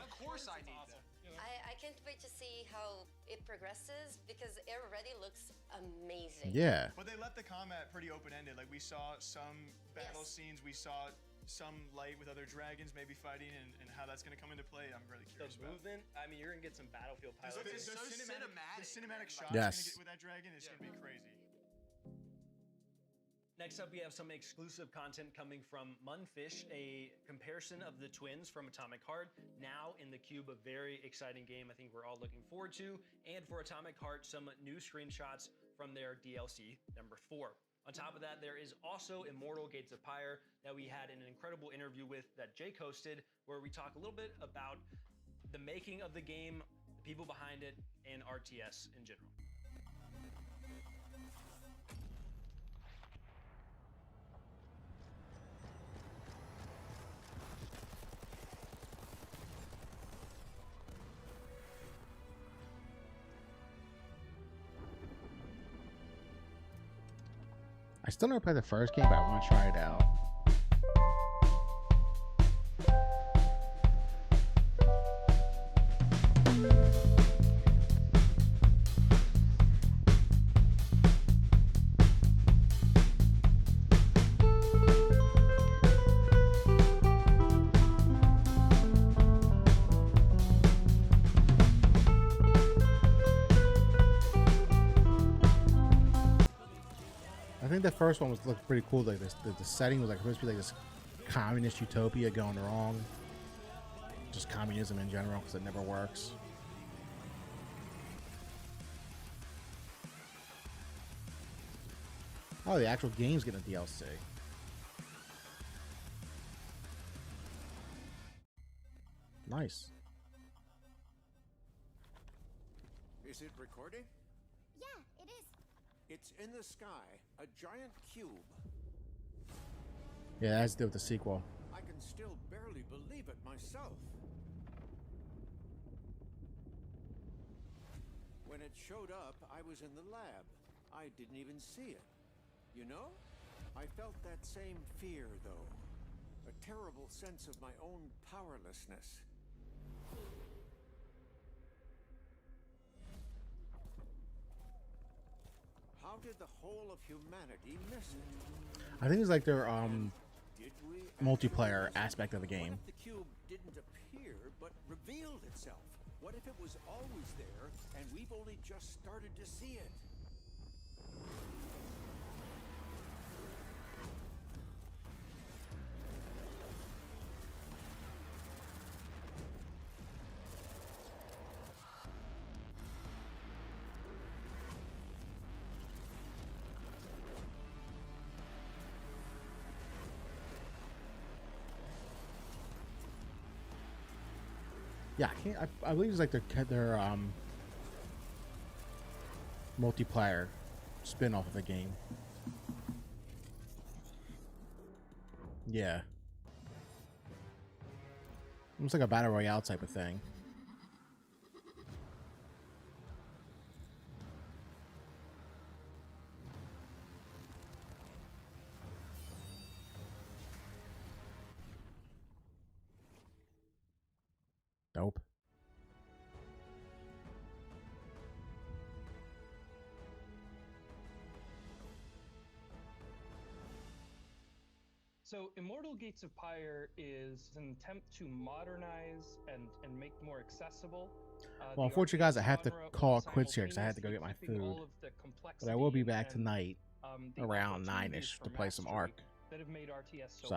Of course I need that. I can't wait to see how it progresses because it already looks amazing. Yeah. But they left the combat pretty open-ended. Like we saw some battle scenes, we saw some light with other dragons maybe fighting, and how that's going to come into play, I'm really curious The about. movement, I mean, you're going to get some Battlefield pilots. The so cinematic. The cinematic shots Yes. you're gonna get with that dragon is going to be crazy. Next up, we have some exclusive content coming from Munfish, a comparison of the twins from Atomic Heart. Now in the cube, a very exciting game I think we're all looking forward to. And for Atomic Heart, some new screenshots from their DLC number 4. On top of that, there is also Immortal Gates of Pyre that we had an incredible interview with that Jake hosted, where we talk a little bit about the making of the game, the people behind it, and RTS in general. I still never played the first game, but I want to try it out. I think the first one looked pretty cool. Like the setting was like supposed to be like this communist utopia going wrong. Just communism in general, because it never works. Oh, the actual game's getting a DLC. Nice. Is it recording? Yeah, it is. It's in the sky, a giant cube. Yeah, that has to do with the sequel. I can still barely believe it myself. When it showed up, I was in the lab. I didn't even see it. You know? I felt that same fear, though. A terrible sense of my own powerlessness. How did the whole of humanity miss it? I think it's like their Did we multiplayer aspect of the game. What if the cube didn't appear but revealed itself? What if it was always there and we've only just started to see it? Yeah, I can't. I believe it's like their multiplayer spin-off of the game. Yeah, almost like a battle royale type of thing. Dope. So Immortal Gates of Pyre is an attempt to modernize and make more accessible. Well, unfortunately, guys, I have to call it quits here because I had to go get my food. But I will be back tonight around 9-ish to play some Ark. That have made RTS so So